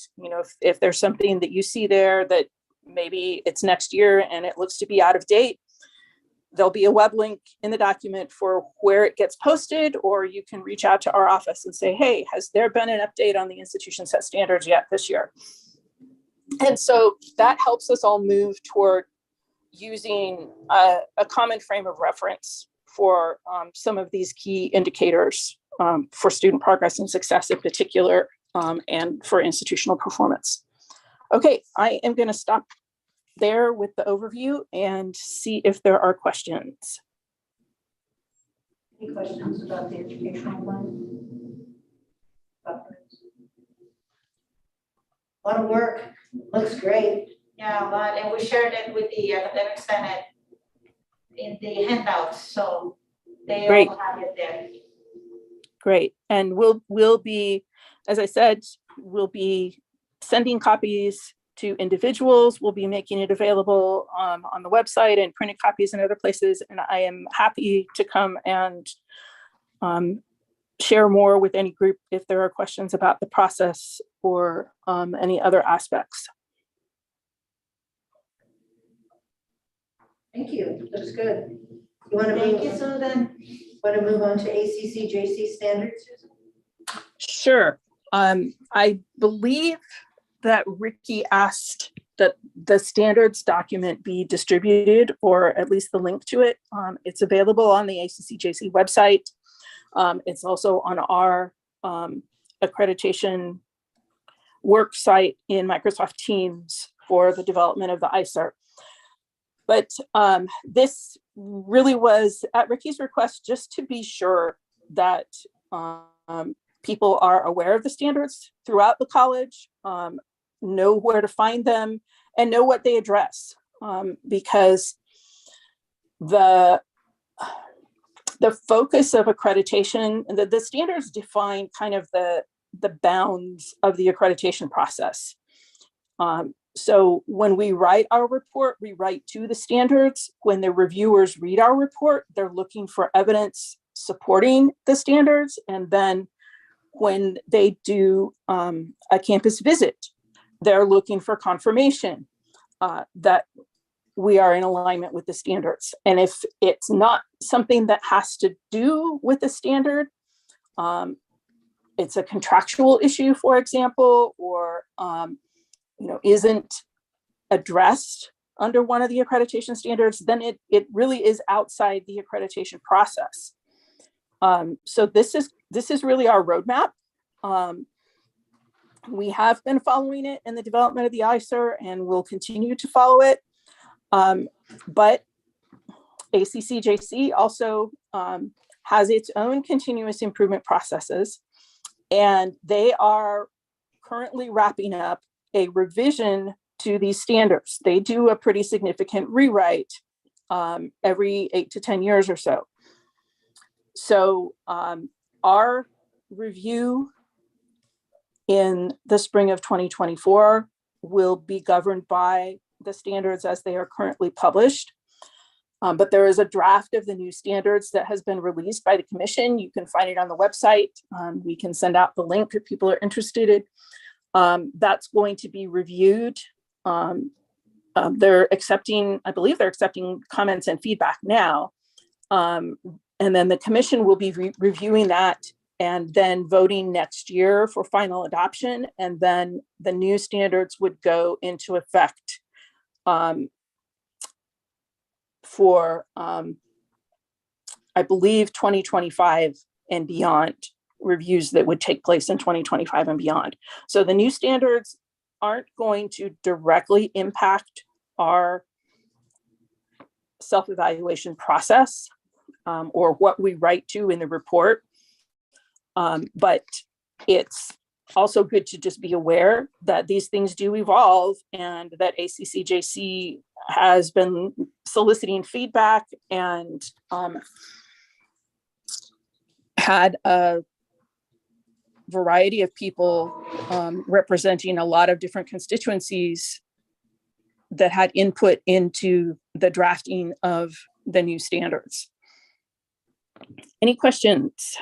if there's something that you see there that maybe it's next year and it looks to be out of date, there'll be a web link in the document for where it gets posted, or you can reach out to our office and say, hey, has there been an update on the institution set standards yet this year? And so that helps us all move toward using a common frame of reference for some of these key indicators for student progress and success in particular, and for institutional performance. Okay, I am going to stop there with the overview and see if there are questions. Any questions about the educational plan? A lot of work, looks great. Yeah, a lot, and we shared it with the academic senate in the handouts, so they Great. all have it there. Great, and we'll be, as I said, we'll be sending copies to individuals. We'll be making it available on the website and printed copies in other places. And I am happy to come and share more with any group if there are questions about the process or any other aspects. Thank you, looks good. You want to Thank you, Susan. move on to ACCJC standards? Sure. I believe that Ricky asked that the standards document be distributed, or at least the link to it. It's available on the ACCJC website. It's also on our accreditation work site in Microsoft Teams for the development of the ICER. But this really was at Ricky's request, just to be sure that people are aware of the standards throughout the college, know where to find them, and know what they address. Because the focus of accreditation, the standards define kind of the bounds of the accreditation process. So when we write our report, we write to the standards. When the reviewers read our report, they're looking for evidence supporting the standards. And then when they do a campus visit, they're looking for confirmation that we are in alignment with the standards. And if it's not something that has to do with the standard, it's a contractual issue, for example, or isn't addressed under one of the accreditation standards, then it really is outside the accreditation process. So this is really our roadmap. We have been following it in the development of the ICER and will continue to follow it. But ACCJC also has its own continuous improvement processes, and they are currently wrapping up a revision to these standards. They do a pretty significant rewrite every 8 to 10 years or so. So our review in the spring of 2024 will be governed by the standards as they are currently published. But there is a draft of the new standards that has been released by the commission. You can find it on the website. We can send out the link if people are interested. That's going to be reviewed. They're accepting, I believe they're accepting comments and feedback now. And then the commission will be reviewing that and then voting next year for final adoption. And then the new standards would go into effect for, I believe, 2025 and beyond, reviews that would take place in 2025 and beyond. So the new standards aren't going to directly impact our self-evaluation process or what we write to in the report. But it's also good to just be aware that these things do evolve and that ACCJC has been soliciting feedback and had a variety of people representing a lot of different constituencies that had input into the drafting of the new standards. Any questions?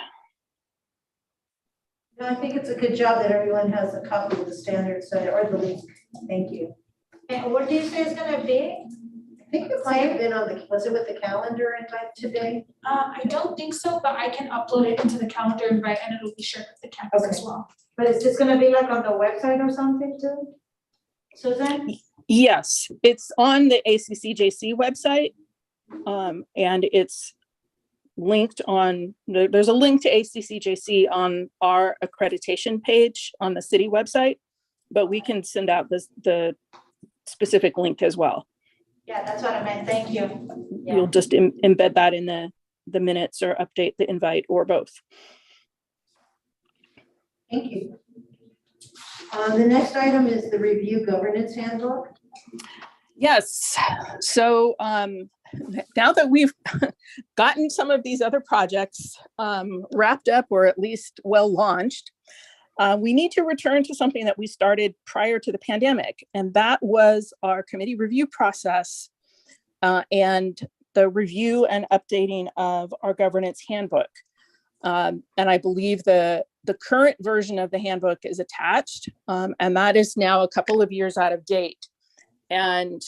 No, I think it's a good job that everyone has a copy of the standards or the link. Thank you. And what do you say is gonna be? I think it might have been on the, was it with the calendar invite today? I don't think so, but I can upload it into the calendar invite and it'll be shared with the campus as well. But is this gonna be like on the website or something too? Susan? Yes, it's on the ACCJC website. And it's linked on, there's a link to ACCJC on our accreditation page on the city website, but we can send out the specific link as well. Yeah, that's what I meant. Thank you. Yeah. You'll just embed that in the minutes or update the invite or both. Thank you. The next item is the review governance handbook. Yes, so now that we've gotten some of these other projects wrapped up or at least well launched, we need to return to something that we started prior to the pandemic, and that was our committee review process and the review and updating of our governance handbook. And I believe the current version of the handbook is attached, and that is now a couple of years out of date. And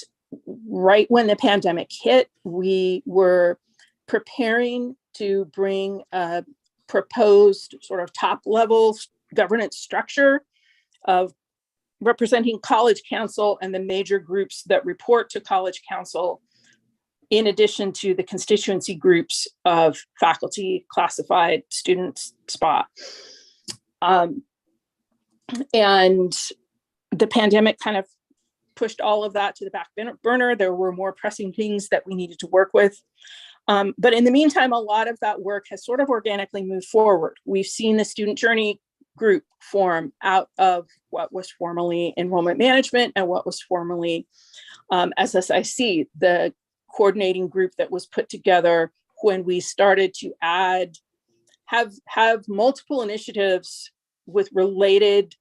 right when the pandemic hit, we were preparing to bring a proposed sort of top level governance structure of representing College Council and the major groups that report to College Council, in addition to the constituency groups of faculty, classified, students, SPA. And the pandemic kind of pushed all of that to the back burner. There were more pressing things that we needed to work with. But in the meantime, a lot of that work has sort of organically moved forward. We've seen the student journey group form out of what was formerly enrollment management and what was formerly SSIC, the coordinating group that was put together when we started to have multiple initiatives with related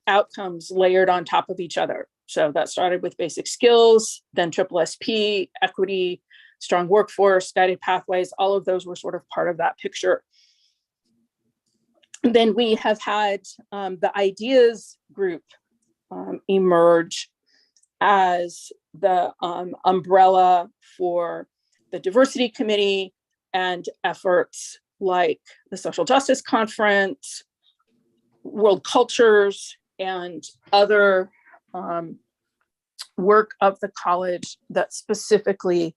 outcomes layered on top of each other. So that started with basic skills, then SSSP, equity, strong workforce, guided pathways, all of those were sort of part of that picture. Then we have had the ideas group emerge as the umbrella for the diversity committee and efforts like the Social Justice Conference, World Cultures, and other work of the college that specifically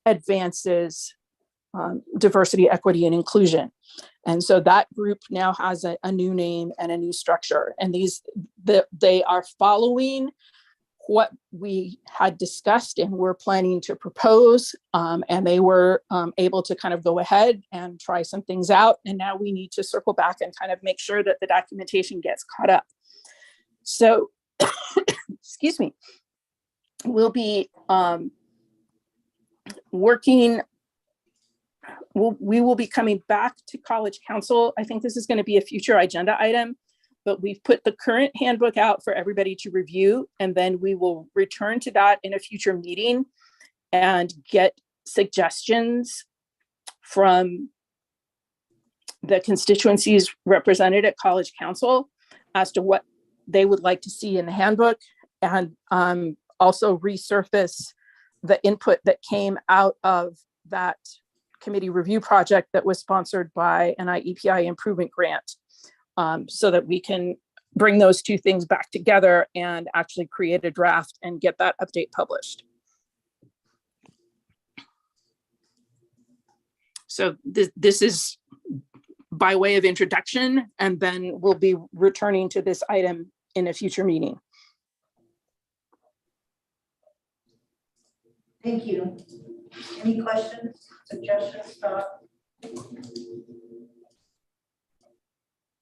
advances diversity, equity, and inclusion. And so that group now has a new name and a new structure. And they are following what we had discussed and were planning to propose. And they were able to kind of go ahead and try some things out. And now we need to circle back and kind of make sure that the documentation gets caught up. So, excuse me, we'll be we will be coming back to College Council. I think this is going to be a future agenda item, but we've put the current handbook out for everybody to review, and then we will return to that in a future meeting and get suggestions from the constituencies represented at College Council as to what they would like to see in the handbook, and also resurface the input that came out of that committee review project that was sponsored by an IEPI improvement grant, so that we can bring those two things back together and actually create a draft and get that update published. So this is by way of introduction, and then we'll be returning to this item in a future meeting. Thank you. Any questions, suggestions, thoughts?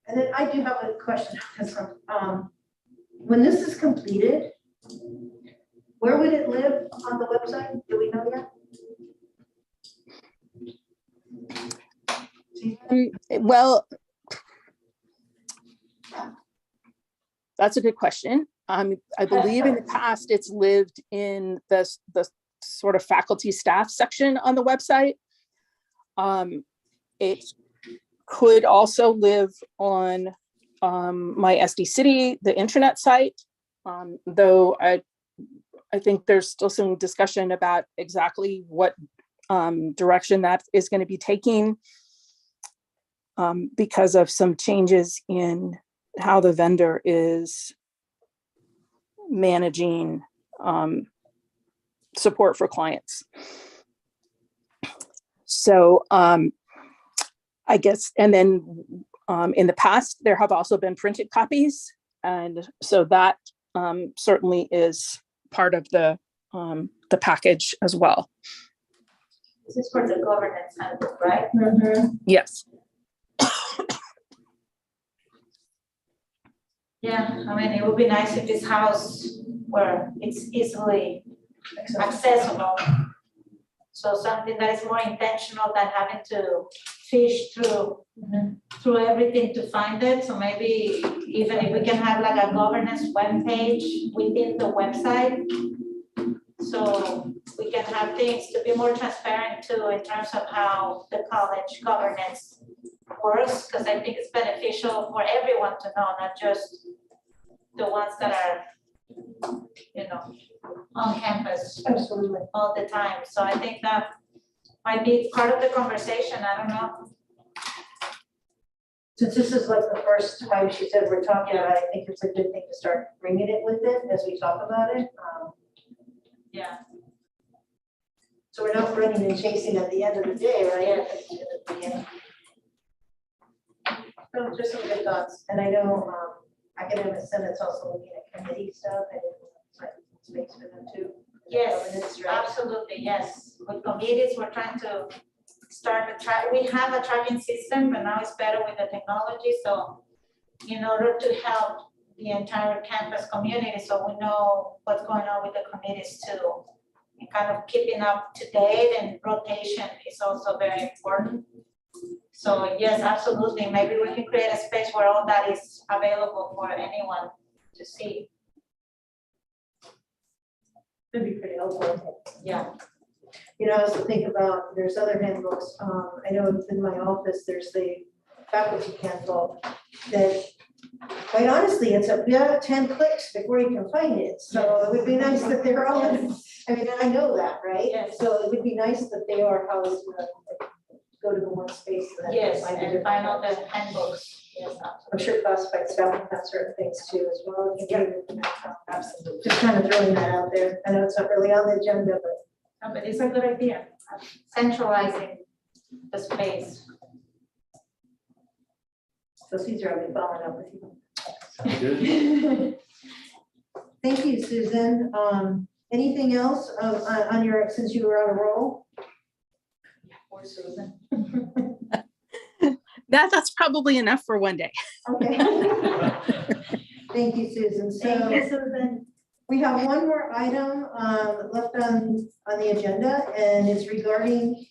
And then I do have a question. When this is completed, where would it live on the website? Do we know yet? Well, that's a good question. I believe in the past it's lived in the sort of faculty staff section on the website. It could also live on my SD City, the intranet site, though I think there's still some discussion about exactly what direction that is going to be taking because of some changes in how the vendor is managing support for clients. So I guess, and then in the past, there have also been printed copies. And so that certainly is part of the package as well. This is for the governance handbook, right? Yes. Yeah, I mean, it would be nice if this house where it's easily accessible. So something that is more intentional than having to fish through everything to find it. So maybe even if we can have like a governance webpage within the website. So we can have things to be more transparent too in terms of how the college governance works, because I think it's beneficial for everyone to know, not just the ones that are, you know, on campus Absolutely. all the time. So I think that might be part of the conversation. I don't know. Since this is like the first time she said we're talking about it, I think it's a good thing to start bringing it with it as we talk about it. Yeah. So we're not running and chasing at the end of the day, right? Yeah. So just some good thoughts. And I know academic senate's also looking at committee stuff and space for them too. Yes, Governance, right? absolutely, yes. With committees, we're trying to start a track. We have a tracking system, but now it's better with the technology. So in order to help the entire campus community, so we know what's going on with the committees too. And kind of keeping up to date, and rotation is also very important. So yes, absolutely. Maybe we can create a space where all that is available for anyone to see. That'd be pretty helpful. Yeah. You know, I also think about, there's other handbooks. I know in my office, there's the faculty handbook that, quite honestly, it's about 10 clicks before you can find it. So it would be nice that they're all, I mean, I know that, right? Yes. So it would be nice that they are housed in go to the one space. So that Yes, might be and different. find out the handbooks. Yes, I'm sure classified staff have certain things too as well. absolutely. Just kind of throwing that out there. I know it's not really on the agenda, but No, but it's a good idea, centralizing the space. so Caesar, I'll be following up with you. Sounds good. Thank you, Susan. Anything else on your, since you were on a roll? Or Susan. That's probably enough for one day. Okay. Thank you, Susan. Thank you, So Susan. we have one more item left on the agenda, and it's regarding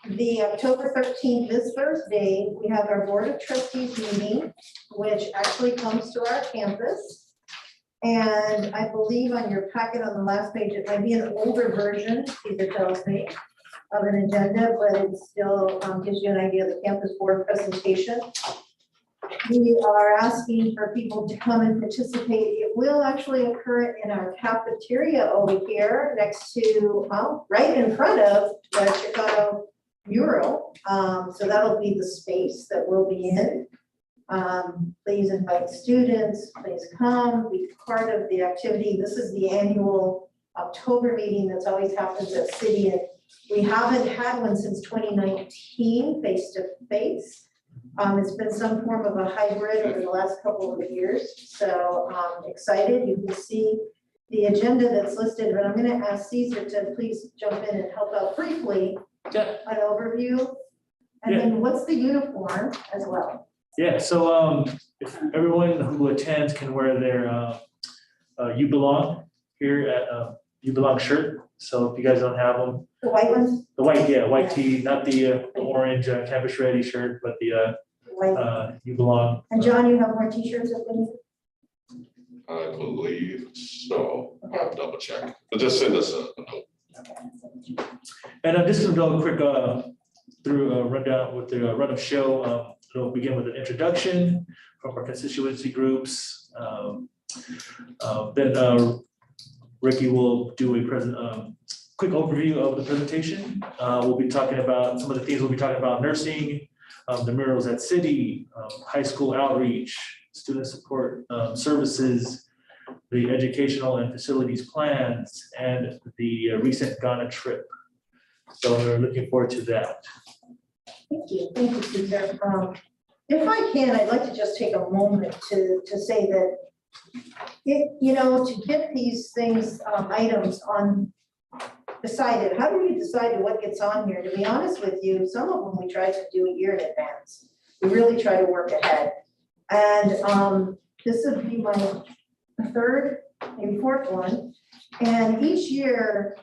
the October 13th, this Thursday. We have our Board of Trustees meeting, which actually comes to our campus. And I believe on your packet on the last page, it might be an older version, Caesar tells me, of an agenda, but it still gives you an idea of the campus board presentation. We are asking for people to come and participate. It will actually occur in our cafeteria over here next to, right in front of the Chicano mural. So that'll be the space that we'll be in. Please invite students, please come, be part of the activity. This is the annual October meeting that's always happens at City. And we haven't had one since 2019, face-to-face. It's been some form of a hybrid over the last couple of years. So excited, you can see the agenda that's listed, but I'm gonna ask Caesar to please jump in and help out briefly. Yeah. An overview, and then what's the uniform as well? Yeah, so if everyone who attends can wear their You Belong here at You Belong shirt. So if you guys don't have them, The white ones? the white tee, not the orange campus ready shirt, but the White. You Belong. And John, you have more t-shirts up in? I believe so. I'll double check, but just send us a note. And just to go quick through a rundown with the run of show. We'll begin with an introduction from our constituency groups. Then Ricky will do quick overview of the presentation. We'll be talking about some of the things we'll be talking about: nursing, the murals at City, high school outreach, student support services, the educational and facilities plans, and the recent Ghana trip. So we're looking forward to that. Thank you, Cesar. If I can, I'd like to just take a moment to say that to get these things, items on decided, how do we decide what gets on here? To be honest with you, some of them we try to do a year in advance. We really try to work ahead. And this would be my third, maybe fourth one. And each year,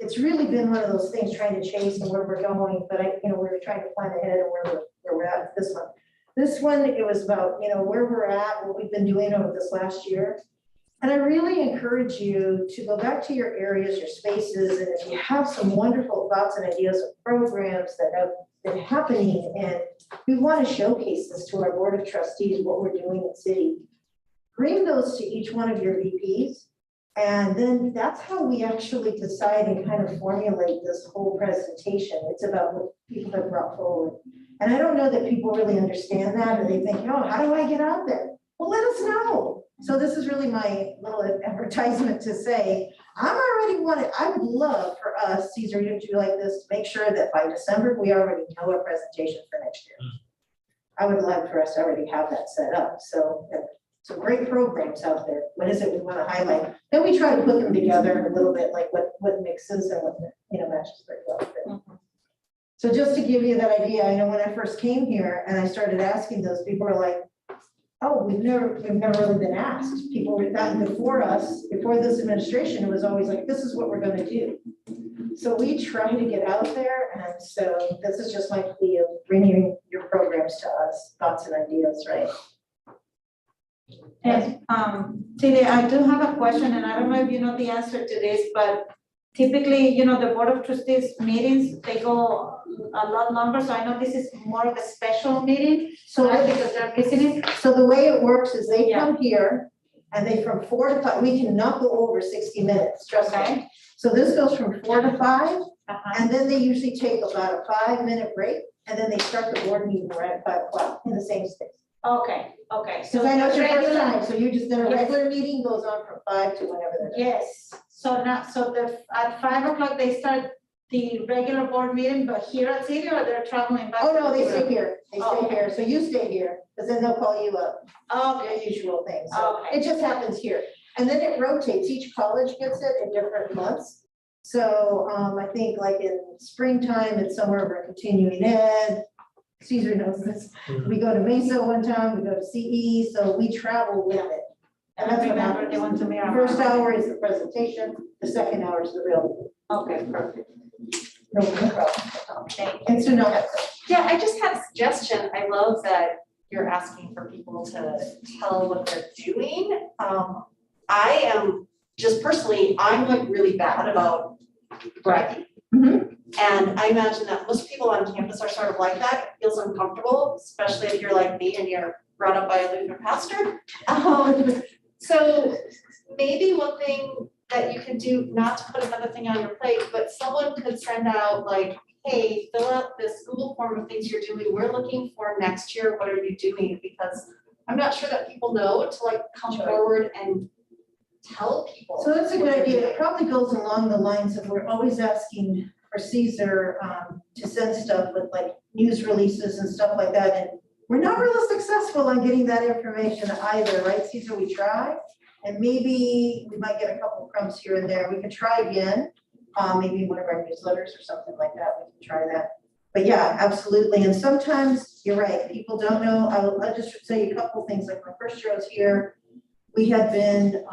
it's really been one of those things trying to chase and where we're going, but we're trying to plan ahead and where we're at with this one. This one, it was about, where we're at, what we've been doing over this last year. And I really encourage you to go back to your areas, your spaces, and if you have some wonderful thoughts and ideas of programs that have been happening, and we want to showcase this to our Board of Trustees, what we're doing in City, bring those to each one of your VPs. And then that's how we actually decide and kind of formulate this whole presentation. It's about what people have brought forward. And I don't know that people really understand that, or they think, oh, how do I get out there? Well, let us know. So this is really my little advertisement to say, I'm already wanted, I would love for us, Cesar, you to do like this, to make sure that by December, we already know our presentation for next year. I would love for us to already have that set up. So some great programs out there. What is it we want to highlight? Then we try to put them together a little bit, like what mixes and what matches very well. But, so just to give you that idea, I know when I first came here and I started asking those, people were like, oh, we've never really been asked. People were that before us, before this administration, it was always like, this is what we're going to do. So we try to get out there, and so this is just my plea of bringing your programs to us, thoughts and ideas, right? And Tilly, I do have a question, and I don't know if you know the answer to this, but typically, the Board of Trustees meetings, they go a lot longer. So I know this is more of a special meeting, so because they're visiting. So the way it works is they come here, and they from 4 to 5, we cannot go over 60 minutes, trust me. So this goes from 4 to 5, and then they usually take about a 5-minute break, and then they start the board meeting right at 5 o'clock in the same space. Okay. Because I know it's your first time, so you just did a regular meeting, goes on from 5 to whenever they're done. Yes, so at 5 o'clock, they start the regular board meeting, but here at City, or they're traveling back? Oh, no, they stay here, Oh. here, so you stay here, because then they'll call you up, Okay, your usual thing, so Okay. it just happens here. And then it rotates, each college gets it in different months. So I think like in springtime, it's somewhere over continuing ed. Cesar knows this. We go to Mesa one time, we go to CE, so we travel with it. And that's what remember they happens. went to The Miramar. first hour is the presentation, the second hour is the real. Okay, perfect. No problem. Okay. And so no, Yeah, I just had a suggestion. I love that you're asking for people to tell what they're doing. I am just personally, I'm like really bad about bragging. And I imagine that most people on campus are sort of like that. It feels uncomfortable, especially if you're like me and you're brought up by a Lutheran pastor. So maybe one thing that you could do, not to put another thing on your plate, but someone could send out like, hey, fill out this Google form of things you're doing. We're looking for next year. What are you doing? Because I'm not sure that people know to like come forward and tell people. so that's a good idea. It probably goes along the lines of we're always asking for Cesar to send stuff with like news releases and stuff like that. And we're not really successful on getting that information either, right, Cesar? We try, and maybe we might get a couple crumbs here and there. We could try again, maybe one of our newsletters or something like that. We can try that. But yeah, absolutely. And sometimes you're right, people don't know. I'll just say a couple things. Like my first year I was here, we had been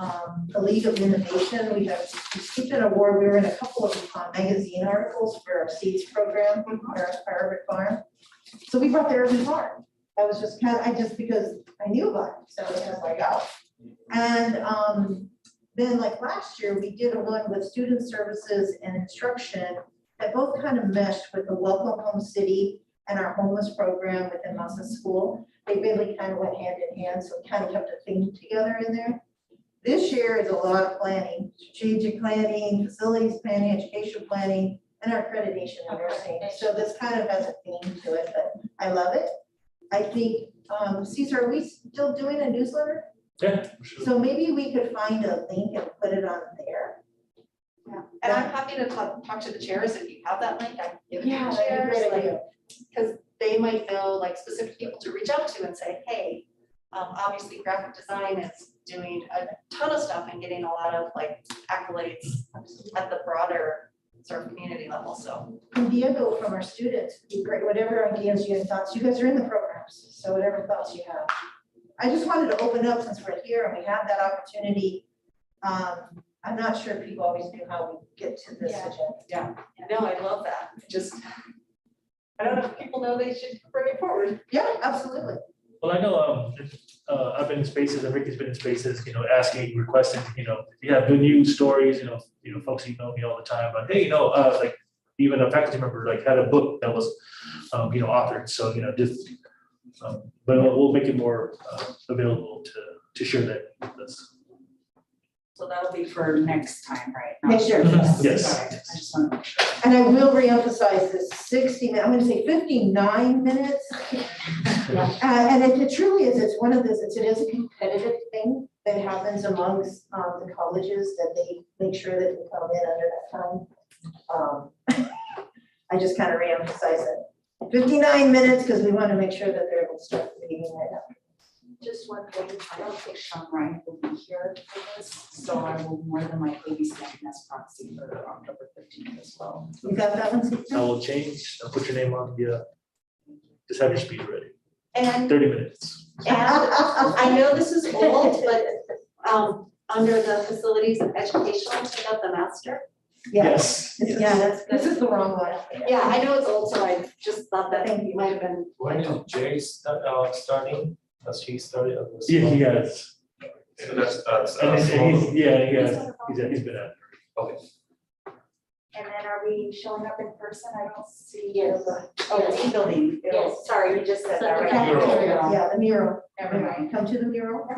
the League of Innovation. We received an award. We were in a couple of magazine articles for our seeds program, our urban farm. So we brought the urban farm. That was just because I knew about it. So it was like, oh. And then like last year, we did a one with student services and instruction that both kind of meshed with the Welcome Home City and our homeless program within Massa School. They really kind of went hand in hand, so we kind of kept a theme together in there. This year is a lot of planning, strategic planning, facilities planning, education planning, and our accreditation and nursing. So this kind of has a theme to it, but I love it. I think, Cesar, are we still doing a newsletter? Yeah, for sure. So maybe we could find a link and put it on there. Yeah, and I'm happy to talk to the chairs if you have that link, I can give it to the That'd be a chairs, great like, idea. because they might know like specific people to reach out to and say, hey, obviously graphic design is doing a ton of stuff and getting a lot of like accolades at the broader sort of community level, so. And Diego from our students, would be great, whatever ideas you have, thoughts, you guys are in the programs, so whatever thoughts you have. I just wanted to open up since we're here and we have that opportunity. I'm not sure people always knew how we get to this Yeah. agenda. No, I love that, just, I don't know if people know they should bring it forward. Yeah, absolutely. Well, I know, I've been in spaces, and Ricky's been in spaces, asking, requesting, if you have good news stories, folks email me all the time, but hey, like, even a faculty member, like, had a book that was, authored, so, just, but we'll make it more, available to share that with us. So that'll be for next time, right? Next year. Yes. Okay, I just want to make sure. And I will reemphasize this 60 minutes, I'm gonna say 59 minutes. And it truly is, it's one of those, it is a competitive thing that happens amongst the colleges that they make sure that they come in under that time. I just kind of reemphasize it. 59 minutes, because we want to make sure that they're able to start the meeting right after. Just one thing, I don't think Sean Ryan will be here for this, so I will more than likely be standing as proxy for October 15th as well. You got that one, Cesar? I will change, I'll put your name on the, just have your speed ready, And 30 minutes. I know this is old, but under the facilities and educational, take out the master. Yes. Yeah, this is the wrong one. Yeah, I know it's old, so I just thought that Thank you. might have been. When is Jay starting? Has he started? Yeah, he has. So that's, And he's, small. he's been at. Okay. And then are we showing up in person? I don't see. Yes. Oh, e-building. Yes. Sorry, you just said that, right? Mural. Yeah, the mural. Never mind. Come to the mural.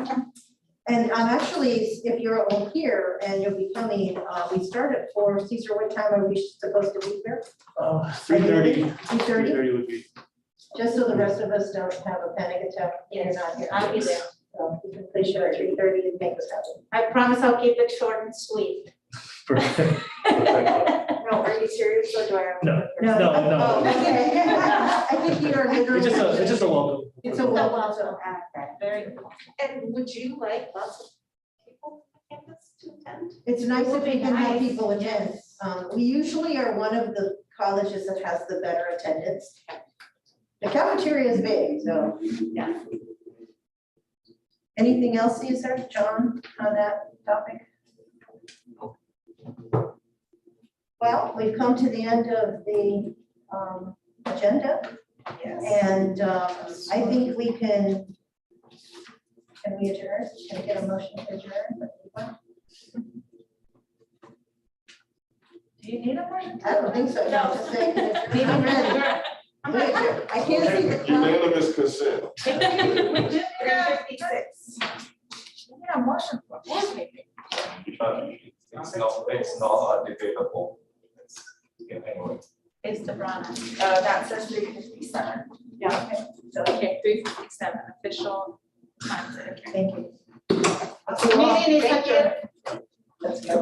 And I'm actually, if you're all here and you'll be coming, we start at 4. Cesar, what time are we supposed to be here? 3:30. 3:30? 3:30 would be. Just so the rest of us don't have a panic attack when you're not here. I'll be there. So we can play sure at 3:30 to make this happen. I promise I'll keep it short and sweet. Perfect. No, are you serious or do I have? No, No. no. Okay. I think you are literally. It's just a welcome. It's a welcome, so. Very cool. And would you like lots of people on campus to attend? It's nice if we can have Nice. people attend. We usually are one of the colleges that has the better attendance. The cafeteria is big, so. Yeah. Anything else, Cesar, John, on that topic? Well, we've come to the end of the agenda, and I think we can we adjourn? Can we get a motion to adjourn? Do you need a motion? I don't think so. No. Just say, meeting ready. We adjourn. I can't see the clock. Unanimous consent. 3:56. You need a motion for that. It's not debatable. Yeah, anyway. It's the Brana. That says 3:57. Yeah. Okay. So, okay, 3:57, official time. Thank you. Meeting is adjourned. Let's go.